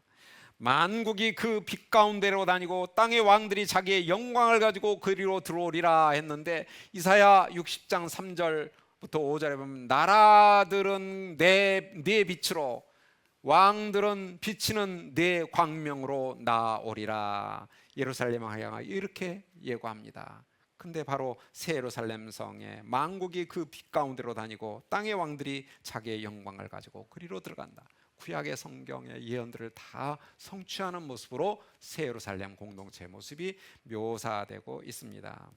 만국이 그 빛 가운데로 다니고 땅의 왕들이 자기의 영광을 가지고 그리로 들어오리라 했는데 이사야 60장 3절부터 5절에 보면 나라들은 내 빛으로 왕들은 비치는 내 광명으로 나오리라. 예루살렘을 향하여 이렇게 예고합니다. 근데 바로 새 예루살렘 성에 만국이 그 빛 가운데로 다니고 땅의 왕들이 자기의 영광을 가지고 그리로 들어간다. 구약의 성경의 예언들을 다 성취하는 모습으로 새 예루살렘 공동체의 모습이 묘사되고 있습니다.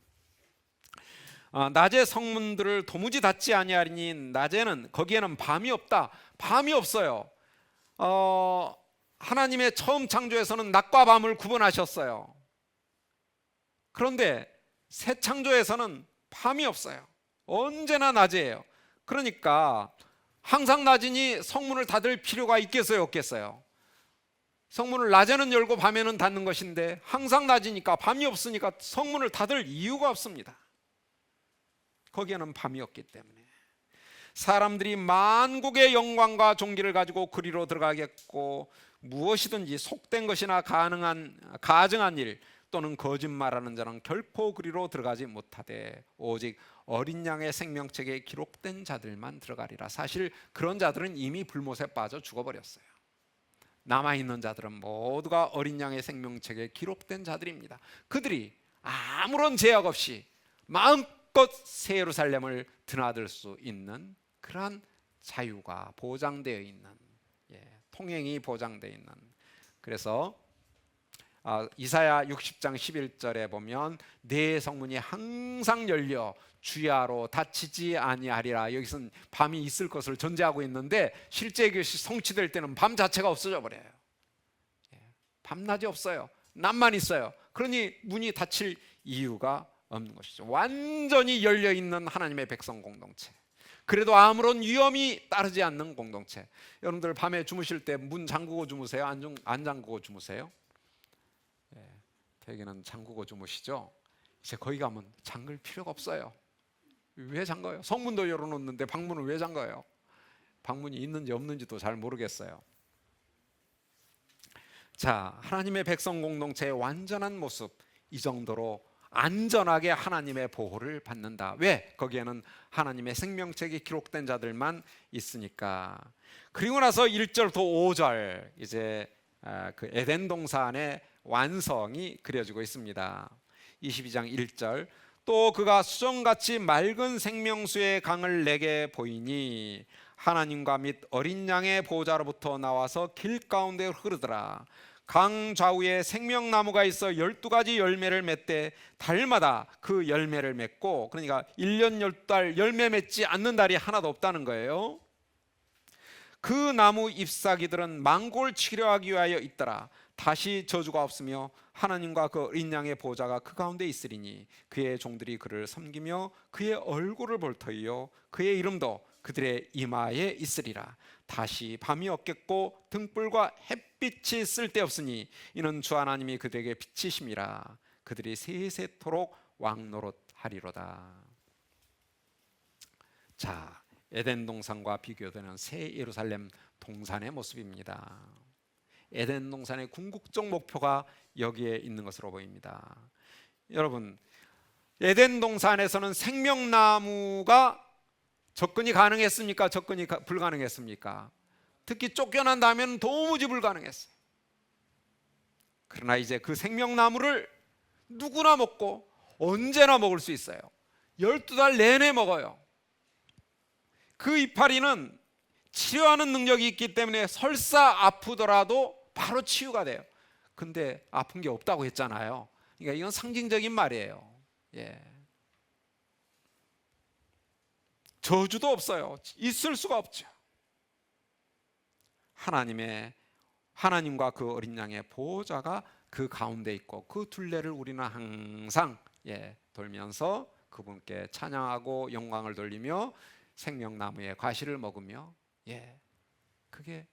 낮에 성문들을 도무지 닫지 아니하리니 낮에는 거기에는 밤이 없다. 밤이 없어요. 하나님의 처음 창조에서는 낮과 밤을 구분하셨어요. 그런데 새 창조에서는 밤이 없어요. 언제나 낮이에요. 그러니까 항상 낮이니 성문을 닫을 필요가 있겠어요, 없겠어요? 성문을 낮에는 열고 밤에는 닫는 것인데 항상 낮이니까 밤이 없으니까 성문을 닫을 이유가 없습니다. 거기에는 밤이 없기 때문에 사람들이 만국의 영광과 존귀를 가지고 그리로 들어가겠고 무엇이든지 속된 것이나 가증한 일 또는 거짓말하는 자는 결코 그리로 들어가지 못하되 오직 어린 양의 생명책에 기록된 자들만 들어가리라. 사실 그런 자들은 이미 불못에 빠져 죽어버렸어요. 남아있는 자들은 모두가 어린 양의 생명책에 기록된 자들입니다. 그들이 아무런 제약 없이 마음껏 새 예루살렘을 드나들 수 있는 그러한 자유가 보장되어 있는, 통행이 보장되어 있는. 그래서 이사야 60장 11절에 보면 내 성문이 항상 열려 주야로 닫히지 아니하리라. 여기서는 밤이 있을 것을 전제하고 있는데 실제 이것이 성취될 때는 밤 자체가 없어져 버려요. 밤낮이 없어요. 낮만 있어요. 그러니 문이 닫힐 이유가 없는 것이죠. 완전히 열려 있는 하나님의 백성 공동체. 그래도 아무런 위험이 따르지 않는 공동체. 여러분들 밤에 주무실 때 문 잠그고 주무세요? 안 잠그고 주무세요? 대개는 잠그고 주무시죠. 이제 거기 가면 잠글 필요가 없어요. 왜 잠가요? 성문도 열어놓는데 방문을 왜 잠가요? 방문이 있는지 없는지도 잘 모르겠어요. 자, 하나님의 백성 공동체의 완전한 모습, 이 정도로 안전하게 하나님의 보호를 받는다. 왜? 거기에는 하나님의 생명책이 기록된 자들만 있으니까. 그리고 나서 1절부터 5절 이제 그 에덴 동산의 완성이 그려지고 있습니다. 22장 1절 또 그가 수정같이 맑은 생명수의 강을 내게 보이니 하나님과 및 어린 양의 보좌로부터 나와서 길 가운데 흐르더라. 강 좌우에 생명나무가 있어 12가지 열매를 맺되 달마다 그 열매를 맺고, 그러니까 1년 12달 열매 맺지 않는 달이 하나도 없다는 거예요. 그 나무 잎사귀들은 망골 치료하기 위하여 있더라. 다시 저주가 없으며 하나님과 그 어린 양의 보좌가 그 가운데 있으리니 그의 종들이 그를 섬기며 그의 얼굴을 볼 터이요 그의 이름도 그들의 이마에 있으리라. 다시 밤이 없겠고 등불과 햇빛이 쓸데없으니 이는 주 하나님이 그들에게 빛이심이라. 그들이 세세토록 왕노릇하리로다. 자, 에덴 동산과 비교되는 새 예루살렘 동산의 모습입니다. 에덴 동산의 궁극적 목표가 여기에 있는 것으로 보입니다. 여러분, 에덴 동산에서는 생명나무가 접근이 가능했습니까? 접근이 불가능했습니까? 특히 쫓겨난 다음에는 도무지 불가능했어요. 그러나 이제 그 생명나무를 누구나 먹고 언제나 먹을 수 있어요. 12달 내내 먹어요. 그 이파리는 치료하는 능력이 있기 때문에 설사 아프더라도 바로 치유가 돼요. 근데 아픈 게 없다고 했잖아요. 그러니까 이건 상징적인 말이에요. 예. 저주도 없어요. 있을 수가 없죠. 하나님과 그 어린 양의 보호자가 그 가운데 있고 그 둘레를 우리는 항상 돌면서 그분께 찬양하고 영광을 돌리며 생명나무의 과실을 먹으며 그게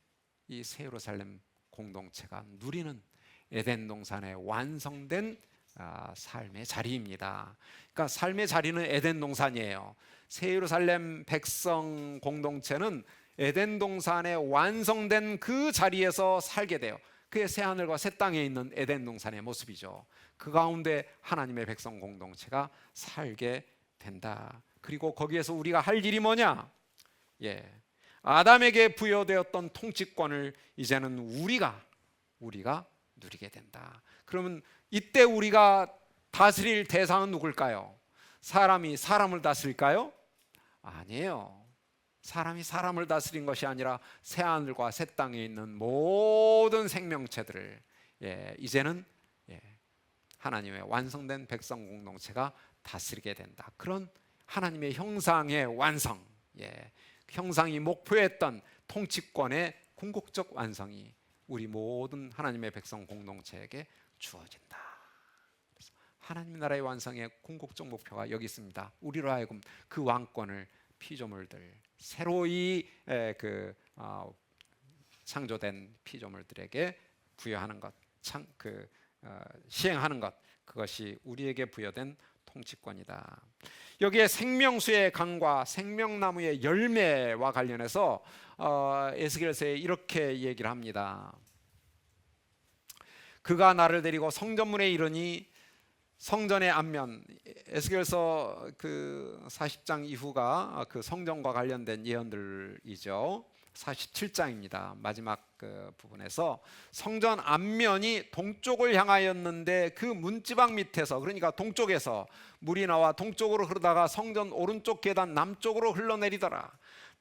이 새 예루살렘 공동체가 누리는 에덴 동산의 완성된 삶의 자리입니다. 그러니까 삶의 자리는 에덴 동산이에요. 새 예루살렘 백성 공동체는 에덴 동산의 완성된 그 자리에서 살게 돼요. 그게 새 하늘과 새 땅에 있는 에덴 동산의 모습이죠. 그 가운데 하나님의 백성 공동체가 살게 된다. 그리고 거기에서 우리가 할 일이 뭐냐? 아담에게 부여되었던 통치권을 이제는 우리가 누리게 된다. 그러면 이때 우리가 다스릴 대상은 누굴까요? 사람이 사람을 다스릴까요? 아니에요. 사람이 사람을 다스린 것이 아니라 새 하늘과 새 땅에 있는 모든 생명체들을 이제는 하나님의 완성된 백성 공동체가 다스리게 된다. 그런 하나님의 형상의 완성, 형상이 목표했던 통치권의 궁극적 완성이 우리 모든 하나님의 백성 공동체에게 주어진다. 하나님 나라의 완성의 궁극적 목표가 여기 있습니다. 우리로 하여금 그 왕권을 피조물들, 새로이 창조된 피조물들에게 부여하는 것, 시행하는 것, 그것이 우리에게 부여된 통치권이다. 여기에 생명수의 강과 생명나무의 열매와 관련해서 에스겔서에 이렇게 얘기를 합니다. 그가 나를 데리고 성전문에 이르니 성전의 앞면, 에스겔서 그 40장 이후가 그 성전과 관련된 예언들이죠. 47장입니다. 마지막 그 부분에서 성전 앞면이 동쪽을 향하였는데 그 문지방 밑에서, 그러니까 동쪽에서 물이 나와 동쪽으로 흐르다가 성전 오른쪽 계단 남쪽으로 흘러내리더라.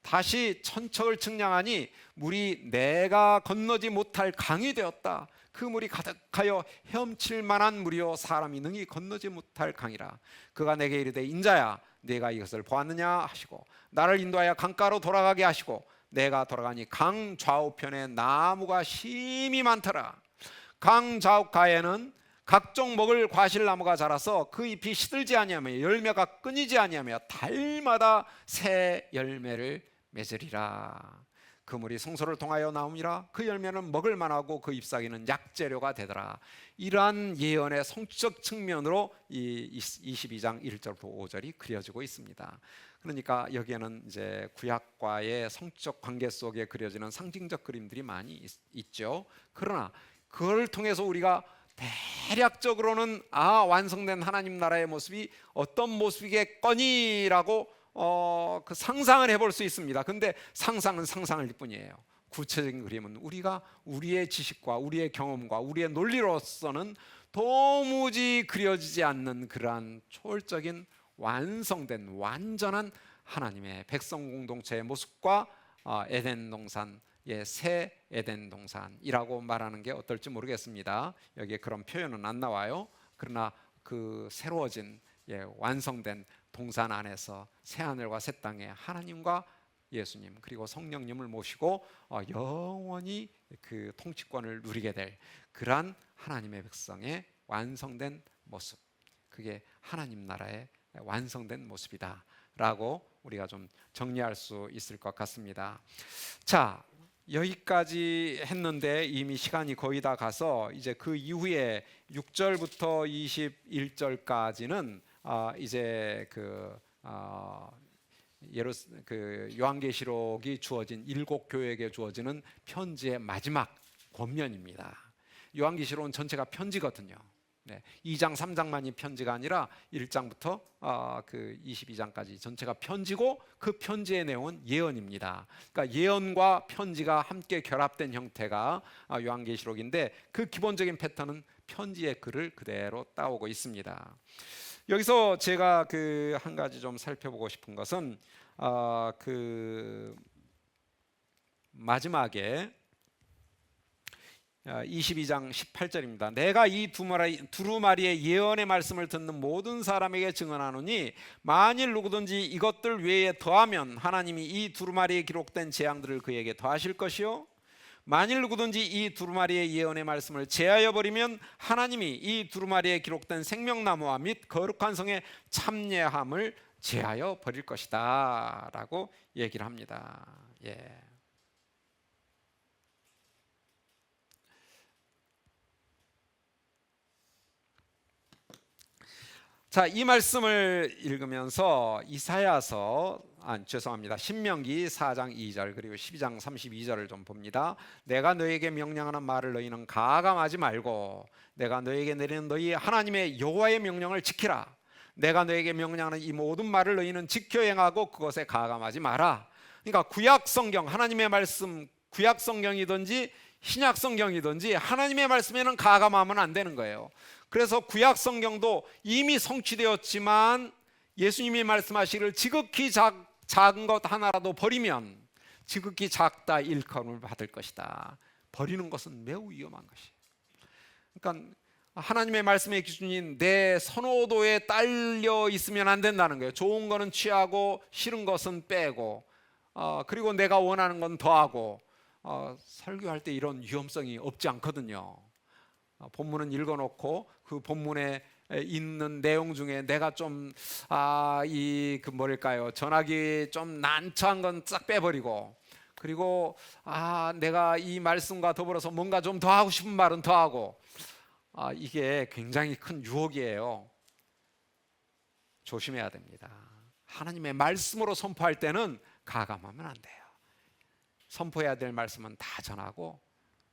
다시 천척을 측량하니 물이 내가 건너지 못할 강이 되었다. 그 물이 가득하여 헤엄칠 만한 물이요 사람이 능히 건너지 못할 강이라. 그가 내게 이르되 인자야 네가 이것을 보았느냐 하시고 나를 인도하여 강가로 돌아가게 하시고 내가 돌아가니 강 좌우편에 나무가 심이 많더라. 강 좌우가에는 각종 먹을 과실나무가 자라서 그 잎이 시들지 아니하며 열매가 끊이지 아니하며 달마다 새 열매를 맺으리라. 그 물이 성소를 통하여 나옴이라. 그 열매는 먹을 만하고 그 잎사귀는 약재료가 되더라. 이러한 예언의 성적 측면으로 이 22장 1절부터 5절이 그려지고 있습니다. 그러니까 여기에는 이제 구약과의 성적 관계 속에 그려지는 상징적 그림들이 많이 있죠. 그러나 그걸 통해서 우리가 대략적으로는 완성된 하나님 나라의 모습이 어떤 모습이겠거니라고 그 상상을 해볼 수 있습니다. 근데 상상은 상상일 뿐이에요. 구체적인 그림은 우리가 우리의 지식과 우리의 경험과 우리의 논리로서는 도무지 그려지지 않는 그러한 초월적인 완성된 완전한 하나님의 백성 공동체의 모습과 에덴 동산의 새 에덴 동산이라고 말하는 게 어떨지 모르겠습니다. 여기에 그런 표현은 안 나와요. 그러나 그 새로워진 완성된 동산 안에서 새 하늘과 새 땅에 하나님과 예수님 그리고 성령님을 모시고 영원히 그 통치권을 누리게 될 그러한 하나님의 백성의 완성된 모습, 그게 하나님 나라의 완성된 모습이다 라고 우리가 좀 정리할 수 있을 것 같습니다. 자, 여기까지 했는데 이미 시간이 거의 다 가서 이제 그 이후에 6절부터 21절까지는 이제 그 요한계시록이 주어진 7교회에게 주어지는 편지의 마지막 권면입니다. 요한계시록은 전체가 편지거든요. 2장 3장만이 편지가 아니라 1장부터 그 22장까지 전체가 편지고 그 편지의 내용은 예언입니다. 그러니까 예언과 편지가 함께 결합된 형태가 요한계시록인데 그 기본적인 패턴은 편지의 글을 그대로 따오고 있습니다. 여기서 제가 그 한 가지 좀 살펴보고 싶은 것은 마지막에 22장 18절입니다. 내가 이 두루마리의 예언의 말씀을 듣는 모든 사람에게 증언하노니 만일 누구든지 이것들 외에 더하면 하나님이 이 두루마리에 기록된 재앙들을 그에게 더하실 것이요 만일 누구든지 이 두루마리의 예언의 말씀을 제하여 버리면 하나님이 이 두루마리에 기록된 생명나무와 및 거룩한 성의 참례함을 제하여 버릴 것이다 라고 얘기를 합니다. 예. 자, 이 말씀을 읽으면서 신명기 4장 2절 그리고 12장 32절을 좀 봅니다. 내가 너에게 명령하는 말을 너희는 가감하지 말고 내가 너에게 내리는 너희 하나님의 여호와의 명령을 지키라. 내가 너에게 명령하는 이 모든 말을 너희는 지켜 행하고 그것에 가감하지 마라. 그러니까 구약 성경 하나님의 말씀, 구약 성경이든지 신약 성경이든지 하나님의 말씀에는 가감하면 안 되는 거예요. 그래서 구약 성경도 이미 성취되었지만 예수님이 말씀하시기를 지극히 작은 것 하나라도 버리면 지극히 작다 일컬음을 받을 것이다. 버리는 것은 매우 위험한 것이에요. 그러니까 하나님의 말씀의 기준인 내 선호도에 딸려 있으면 안 된다는 거예요. 좋은 거는 취하고 싫은 것은 빼고 그리고 내가 원하는 건 더하고 설교할 때 이런 위험성이 없지 않거든요. 본문은 읽어놓고 그 본문에 있는 내용 중에 내가 좀 전하기 좀 난처한 건 싹 빼버리고 그리고 내가 이 말씀과 더불어서 뭔가 좀 더 하고 싶은 말은 더 하고 이게 굉장히 큰 유혹이에요. 조심해야 됩니다. 하나님의 말씀으로 선포할 때는 가감하면 안 돼요. 선포해야 될 말씀은 다 전하고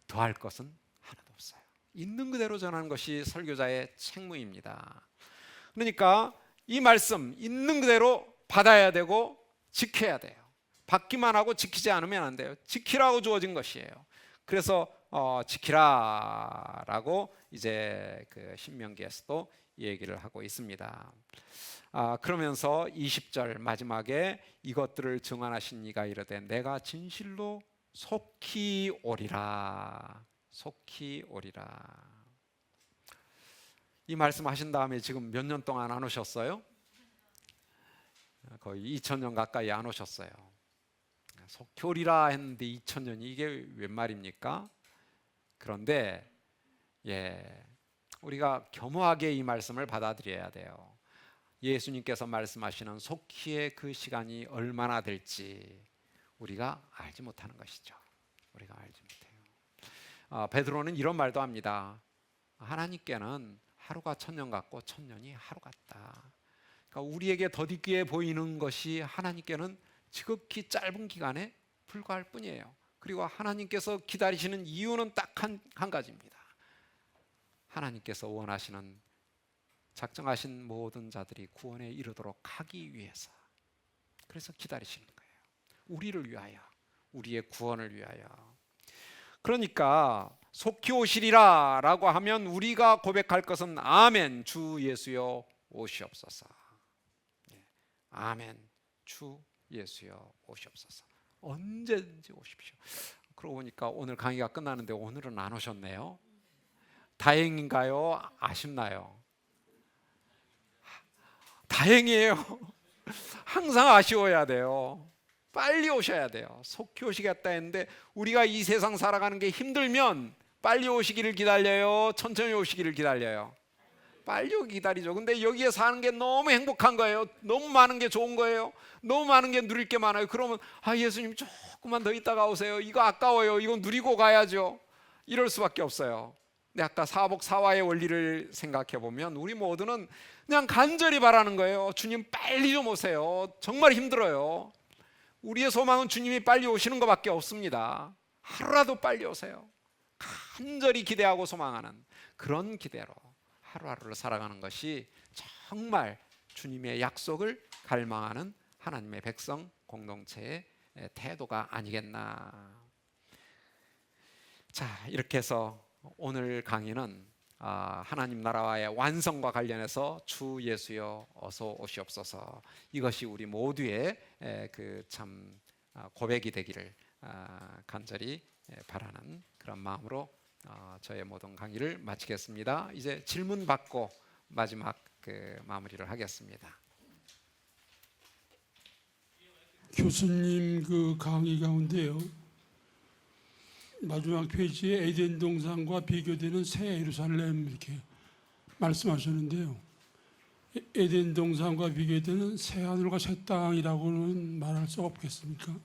더할 것은 하나도 없어요. 있는 그대로 전하는 것이 설교자의 책무입니다. 그러니까 이 말씀 있는 그대로 받아야 되고 지켜야 돼요. 받기만 하고 지키지 않으면 안 돼요. 지키라고 주어진 것이에요. 그래서 지키라라고 이제 그 신명기에서도 얘기를 하고 있습니다. 그러면서 20절 마지막에 이것들을 증언하신 이가 이르되 내가 진실로 속히 오리라. 속히 오리라. 이 말씀 하신 다음에 지금 몇 년 동안 안 오셨어요? 거의 2000년 가까이 안 오셨어요. 속히 오리라 했는데 2000년이 이게 웬 말입니까? 그런데 우리가 겸허하게 이 말씀을 받아들여야 돼요. 예수님께서 말씀하시는 속히의 그 시간이 얼마나 될지 우리가 알지 못하는 것이죠. 우리가 알지 못해요. 베드로는 이런 말도 합니다. 하나님께는 하루가 천년 같고 천년이 하루 같다. 그러니까 우리에게 더디게 보이는 것이 하나님께는 지극히 짧은 기간에 불과할 뿐이에요. 그리고 하나님께서 기다리시는 이유는 딱 한 가지입니다. 하나님께서 원하시는 작정하신 모든 자들이 구원에 이르도록 하기 위해서. 그래서 기다리시는 거예요. 우리를 위하여, 우리의 구원을 위하여. 그러니까 속히 오시리라 라고 하면 우리가 고백할 것은 아멘 주 예수여 오시옵소서. 아멘 주 예수여 오시옵소서. 언제든지 오십시오. 그러고 보니까 오늘 강의가 끝나는데 오늘은 안 오셨네요. 다행인가요? 아쉽나요? 다행이에요. 항상 아쉬워야 돼요. 빨리 오셔야 돼요. 속히 오시겠다 했는데 우리가 이 세상 살아가는 게 힘들면 빨리 오시기를 기다려요? 천천히 오시기를 기다려요? 빨리 오기 기다리죠. 근데 여기에 사는 게 너무 행복한 거예요. 너무 많은 게 좋은 거예요. 너무 많은 게 누릴 게 많아요. 그러면 예수님 조금만 더 있다가 오세요. 이거 아까워요. 이거 누리고 가야죠. 이럴 수밖에 없어요. 근데 아까 사복사화의 원리를 생각해 보면 우리 모두는 그냥 간절히 바라는 거예요. 주님 빨리 좀 오세요. 정말 힘들어요. 우리의 소망은 주님이 빨리 오시는 것밖에 없습니다. 하루라도 빨리 오세요. 간절히 기대하고 소망하는 그런 기대로 하루하루를 살아가는 것이 정말 주님의 약속을 갈망하는 하나님의 백성 공동체의 태도가 아니겠나. 자, 이렇게 해서 오늘 강의는 하나님 나라와의 완성과 관련해서 주 예수여 어서 오시옵소서, 이것이 우리 모두의 그 참 고백이 되기를 간절히 바라는 그런 마음으로 저의 모든 강의를 마치겠습니다. 이제 질문 받고 마지막 마무리를 하겠습니다. 교수님 그 강의 가운데요, 마지막 페이지에 에덴 동산과 비교되는 새 예루살렘 이렇게 말씀하셨는데요. 에덴 동산과 비교되는 새 하늘과 새 땅이라고는 말할 수 없겠습니까?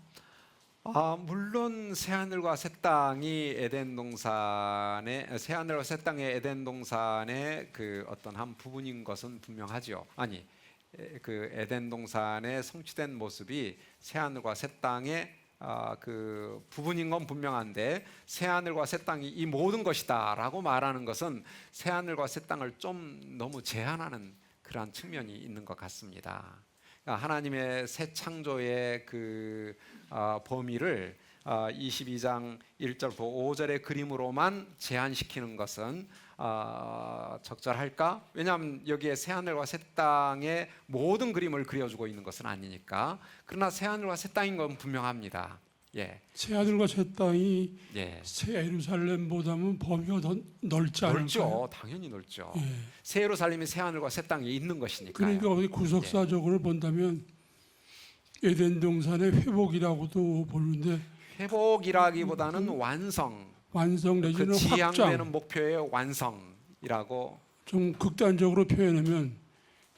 물론 새하늘과 새 땅이 에덴 동산의 새하늘과 새 땅의 에덴 동산의 그 어떤 한 부분인 것은 분명하죠. 아니, 그 에덴 동산의 성취된 모습이 새하늘과 새 땅의 그 부분인 건 분명한데, 새하늘과 새 땅이 이 모든 것이다라고 말하는 것은 새하늘과 새 땅을 좀 너무 제한하는 그러한 측면이 있는 것 같습니다. 하나님의 새 창조의 그 범위를 22장 1절부터 5절의 그림으로만 제한시키는 것은 적절할까? 왜냐하면 여기에 새하늘과 새 땅의 모든 그림을 그려주고 있는 것은 아니니까. 그러나 새하늘과 새 땅인 건 분명합니다. 예. 새 하늘과 새 땅이 예. 새 예루살렘보다는 범위가 더 넓지 않을까요? 넓죠. 당연히 넓죠. 예. 새 예루살렘이 새 하늘과 새 땅에 있는 것이니까요. 그러니까 어디 구속사적으로 본다면 에덴 동산의 회복이라고도 보는데, 회복이라기보다는 완성, 완성 그 내지는 지향되는 확장, 목표의 완성이라고. 좀 극단적으로 표현하면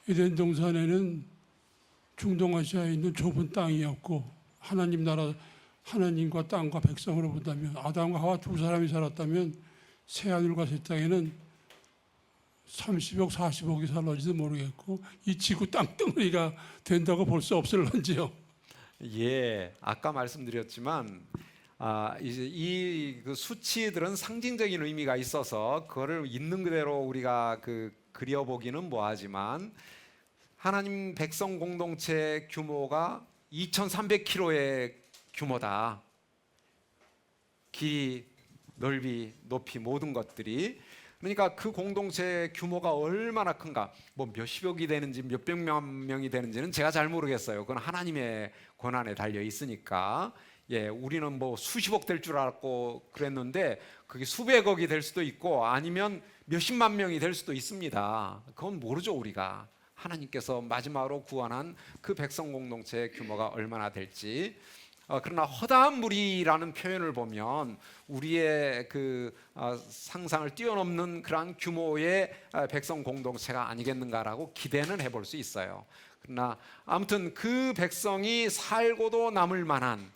에덴 동산에는 중동아시아에 있는 좁은 땅이었고, 하나님 나라, 하나님과 땅과 백성으로 본다면 아담과 하와 두 사람이 살았다면 새 하늘과 새 땅에는 30억, 40억이 살는지도 모르겠고, 이 지구 땅덩어리가 된다고 볼 수 없을런지요. 예, 아까 말씀드렸지만 이제 이 그 수치들은 상징적인 의미가 있어서 그거를 있는 그대로 우리가 그려보기는 뭐하지만, 하나님 백성 공동체 규모가 2,300km의 규모다. 길이, 넓이, 높이 모든 것들이. 그러니까 그 공동체 규모가 얼마나 큰가, 뭐 몇십억이 되는지 몇백만 명이 되는지는 제가 잘 모르겠어요. 그건 하나님의 권한에 달려 있으니까. 예, 우리는 뭐 수십억 될 줄 알았고 그랬는데 그게 수백억이 될 수도 있고 아니면 몇십만 명이 될 수도 있습니다. 그건 모르죠. 우리가 하나님께서 마지막으로 구원한 그 백성 공동체의 규모가 얼마나 될지. 그러나 허다한 무리라는 표현을 보면 우리의 그 상상을 뛰어넘는 그러한 규모의 백성 공동체가 아니겠는가라고 기대는 해볼 수 있어요. 그러나 아무튼 그 백성이 살고도 남을 만한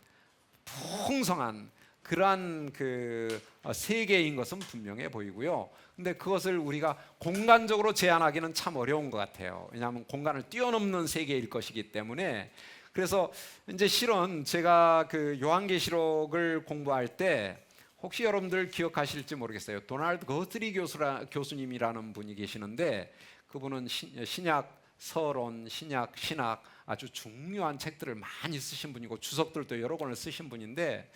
풍성한 그러한 그 세계인 것은 분명해 보이고요. 근데 그것을 우리가 공간적으로 제한하기는 참 어려운 것 같아요. 왜냐하면 공간을 뛰어넘는 세계일 것이기 때문에. 그래서 이제 실은 제가 그 요한계시록을 공부할 때 혹시 여러분들 기억하실지 모르겠어요. 도널드 거트리 교수님이라는 분이 계시는데, 그분은 신약 서론, 신약 신학 아주 중요한 책들을 많이 쓰신 분이고 주석들도 여러 권을 쓰신 분인데,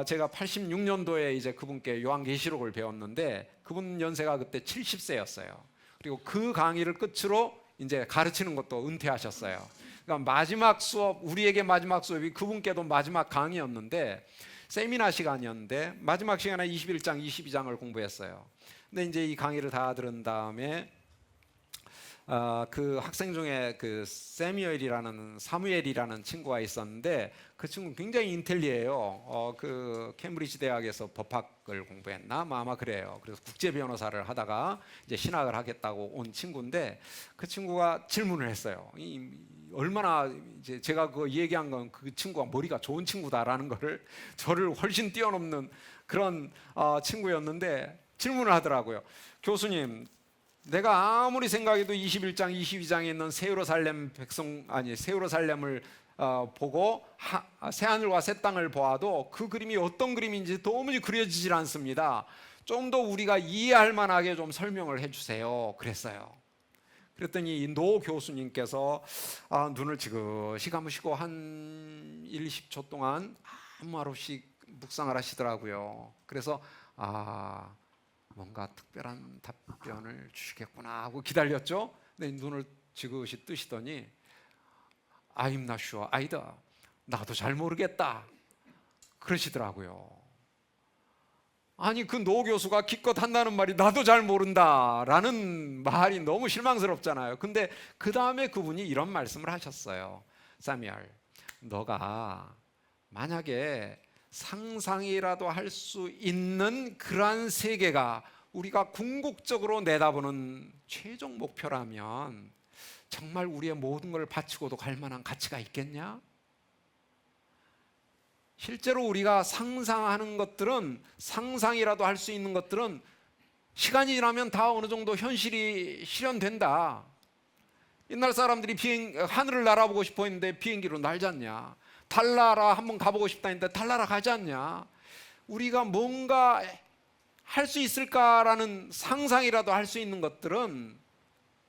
제가 86년도에 이제 그분께 요한계시록을 배웠는데 그분 연세가 그때 70세였어요. 그리고 그 강의를 끝으로 이제 가르치는 것도 은퇴하셨어요. 그러니까 마지막 수업, 우리에게 마지막 수업이 그분께도 마지막 강의였는데 세미나 시간이었는데 마지막 시간에 21장, 22장을 공부했어요. 근데 이제 이 강의를 다 들은 다음에 그 학생 중에 그 사무엘이라는 친구가 있었는데 그 친구 굉장히 인텔리해요. 그 케임브리지 대학에서 법학을 공부했나? 아마 그래요. 그래서 국제 변호사를 하다가 이제 신학을 하겠다고 온 친구인데 그 친구가 질문을 했어요. 얼마나 이제 제가 그 얘기한 건 그 친구가 머리가 좋은 친구다라는 거를 저를 훨씬 뛰어넘는 그런 친구였는데 질문을 하더라고요. 교수님, 내가 아무리 생각해도 21장, 22장에 있는 새 예루살렘을 보고 새 하늘과 새 땅을 보아도 그 그림이 어떤 그림인지 도무지 그려지질 않습니다. 좀 더 우리가 이해할 만하게 좀 설명을 해주세요. 그랬어요. 그랬더니 이 노 교수님께서 눈을 지그시 감으시고 한 1, 20초 동안 아무 말 없이 묵상을 하시더라고요. 그래서 뭔가 특별한 답변을 주시겠구나 하고 기다렸죠. 근데 눈을 지그시 뜨시더니 I'm not sure, 아니다, 나도 잘 모르겠다, 그러시더라고요. 아니 그 노 교수가 기껏 한다는 말이 나도 잘 모른다라는 말이 너무 실망스럽잖아요. 근데 그 다음에 그분이 이런 말씀을 하셨어요. 사무엘, 너가 만약에 상상이라도 할 수 있는 그러한 세계가 우리가 궁극적으로 내다보는 최종 목표라면 정말 우리의 모든 걸 바치고도 갈 만한 가치가 있겠냐? 실제로 우리가 상상하는 것들은, 상상이라도 할 수 있는 것들은 시간이 지나면 다 어느 정도 현실이 실현된다. 옛날 사람들이 하늘을 날아보고 싶어 했는데 비행기로 날잖냐. 달나라 한번 가보고 싶다 했는데 달나라 가지 않냐. 우리가 뭔가 할 수 있을까라는 상상이라도 할 수 있는 것들은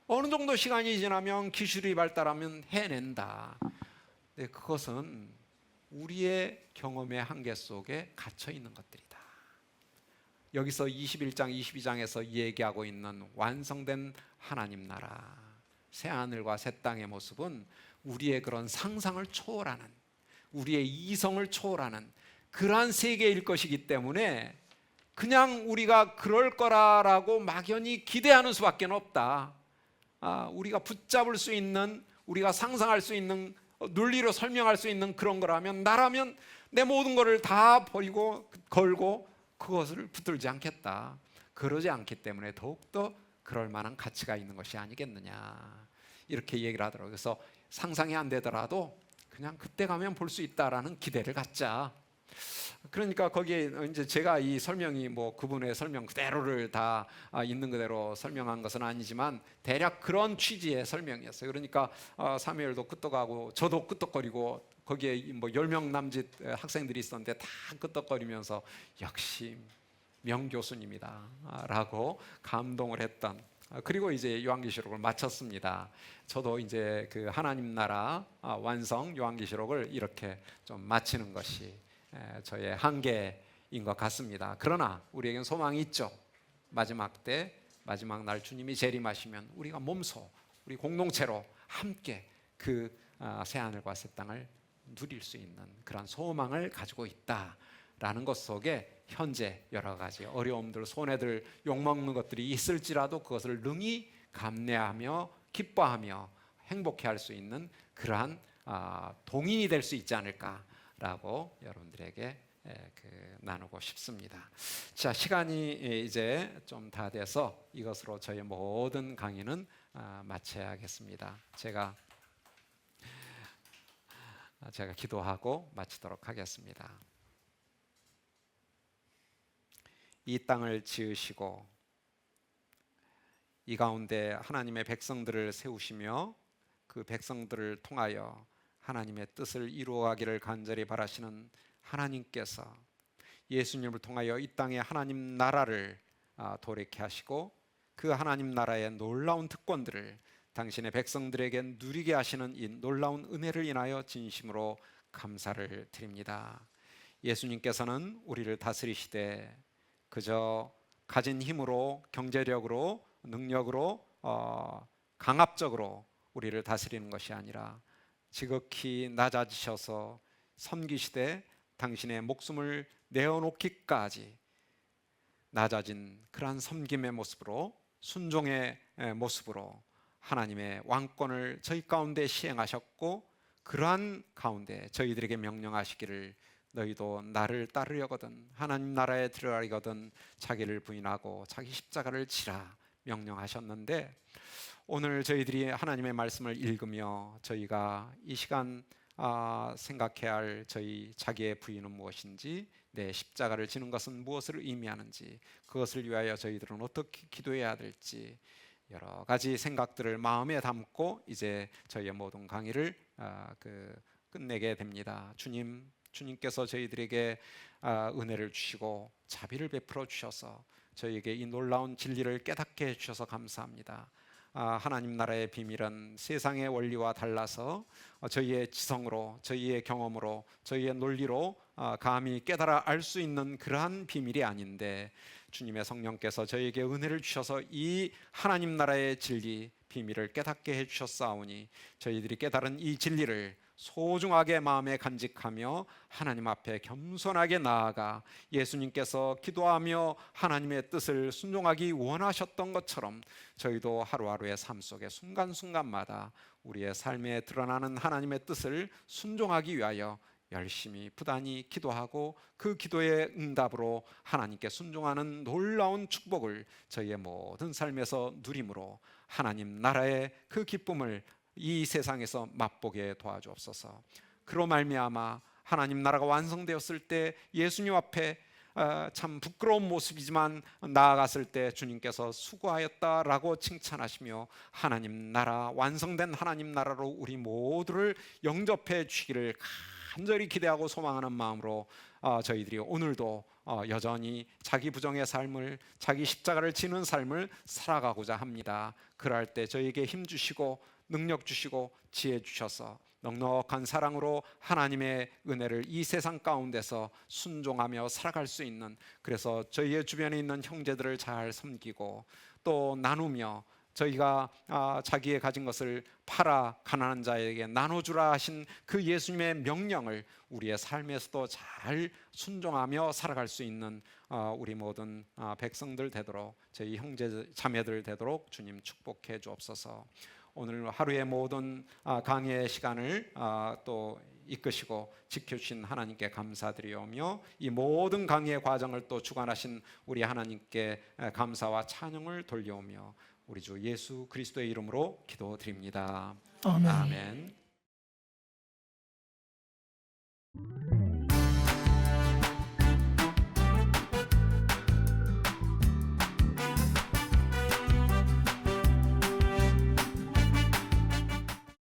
어느 정도 시간이 지나면, 기술이 발달하면 해낸다. 근데 그것은 우리의 경험의 한계 속에 갇혀 있는 것들이다. 여기서 21장 22장에서 얘기하고 있는 완성된 하나님 나라, 새 하늘과 새 땅의 모습은 우리의 그런 상상을 초월하는, 우리의 이성을 초월하는 그러한 세계일 것이기 때문에 그냥 우리가 그럴 거라고 막연히 기대하는 수밖에 없다. 우리가 붙잡을 수 있는, 우리가 상상할 수 있는, 논리로 설명할 수 있는 그런 거라면, 나라면 내 모든 것을 다 버리고 걸고 그것을 붙들지 않겠다. 그러지 않기 때문에 더욱더 그럴 만한 가치가 있는 것이 아니겠느냐, 이렇게 얘기를 하더라고요. 그래서 상상이 안 되더라도 그냥 그때 가면 볼 수 있다라는 기대를 갖자. 그러니까 거기에 이제 제가 이 설명이 뭐 그분의 설명 그대로를 다 있는 그대로 설명한 것은 아니지만 대략 그런 취지의 설명이었어요. 그러니까 사무엘도 끄떡하고 저도 끄떡거리고, 거기에 뭐 10명 남짓 학생들이 있었는데 다 끄떡거리면서 역시 명교수님이다 라고 감동을 했던, 그리고 이제 요한계시록을 마쳤습니다. 저도 이제 그 하나님 나라 완성 요한계시록을 이렇게 좀 마치는 것이 저의 한계인 것 같습니다. 그러나 우리에겐 소망이 있죠. 마지막 때, 마지막 날 주님이 재림하시면 우리가 몸소, 우리 공동체로 함께 그 새하늘과 새 땅을 누릴 수 있는 그런 소망을 가지고 있다라는 것 속에 현재 여러 가지 어려움들, 손해들, 욕먹는 것들이 있을지라도 그것을 능히 감내하며 기뻐하며 행복해할 수 있는 그러한 동인이 될 수 있지 않을까라고 여러분들에게 나누고 싶습니다. 자, 시간이 이제 좀 다 돼서 이것으로 저의 모든 강의는 마쳐야겠습니다. 제가 기도하고 마치도록 하겠습니다. 이 땅을 지으시고 이 가운데 하나님의 백성들을 세우시며 그 백성들을 통하여 하나님의 뜻을 이루어가기를 간절히 바라시는 하나님께서 예수님을 통하여 이 땅에 하나님 나라를 도래케 하시고 그 하나님 나라의 놀라운 특권들을 당신의 백성들에게 누리게 하시는 이 놀라운 은혜를 인하여 진심으로 감사를 드립니다. 예수님께서는 우리를 다스리시되 그저 가진 힘으로, 경제력으로, 능력으로 강압적으로 우리를 다스리는 것이 아니라 지극히 낮아지셔서 섬기시되 당신의 목숨을 내어놓기까지 낮아진 그러한 섬김의 모습으로, 순종의 모습으로 하나님의 왕권을 저희 가운데 시행하셨고, 그러한 가운데 저희들에게 명령하시기를 너희도 나를 따르려거든 하나님 나라에 들어가려거든 자기를 부인하고 자기 십자가를 지라 명령하셨는데, 오늘 저희들이 하나님의 말씀을 읽으며 저희가 이 시간 생각해야 할 저희 자기의 부인은 무엇인지, 내 십자가를 지는 것은 무엇을 의미하는지, 그것을 위하여 저희들은 어떻게 기도해야 될지 여러 가지 생각들을 마음에 담고 이제 저희의 모든 강의를 끝내게 됩니다. 주님께서 저희들에게 은혜를 주시고 자비를 베풀어 주셔서 저희에게 이 놀라운 진리를 깨닫게 해주셔서 감사합니다. 하나님 나라의 비밀은 세상의 원리와 달라서 저희의 지성으로, 저희의 경험으로, 저희의 논리로 감히 깨달아 알 수 있는 그러한 비밀이 아닌데, 주님의 성령께서 저희에게 은혜를 주셔서 이 하나님 나라의 진리, 비밀을 깨닫게 해주셨사오니 저희들이 깨달은 이 진리를 소중하게 마음에 간직하며 하나님 앞에 겸손하게 나아가 예수님께서 기도하며 하나님의 뜻을 순종하기 원하셨던 것처럼 저희도 하루하루의 삶 속에 순간순간마다 우리의 삶에 드러나는 하나님의 뜻을 순종하기 위하여 열심히 부단히 기도하고 그 기도의 응답으로 하나님께 순종하는 놀라운 축복을 저희의 모든 삶에서 누림으로 하나님 나라의 그 기쁨을 이 세상에서 맛보게 도와주옵소서. 그로 말미암아 하나님 나라가 완성되었을 때 예수님 앞에 참 부끄러운 모습이지만 나아갔을 때 주님께서 수고하였다라고 칭찬하시며 하나님 나라, 완성된 하나님 나라로 우리 모두를 영접해 주시기를 간절히 기대하고 소망하는 마음으로 저희들이 오늘도 여전히 자기 부정의 삶을, 자기 십자가를 지는 삶을 살아가고자 합니다. 그럴 때 저희에게 힘 주시고 능력 주시고 지혜 주셔서 넉넉한 사랑으로 하나님의 은혜를 이 세상 가운데서 순종하며 살아갈 수 있는, 그래서 저희의 주변에 있는 형제들을 잘 섬기고 또 나누며 저희가 자기의 가진 것을 팔아 가난한 자에게 나눠주라 하신 그 예수님의 명령을 우리의 삶에서도 잘 순종하며 살아갈 수 있는 우리 모든 백성들 되도록, 저희 형제 자매들 되도록 주님 축복해 주옵소서. 오늘 하루의 모든 강의의 시간을 또 이끄시고 지켜주신 하나님께 감사드리오며 이 모든 강의의 과정을 또 주관하신 우리 하나님께 감사와 찬양을 돌려오며 우리 주 예수 그리스도의 이름으로 기도드립니다. 아멘. 아멘.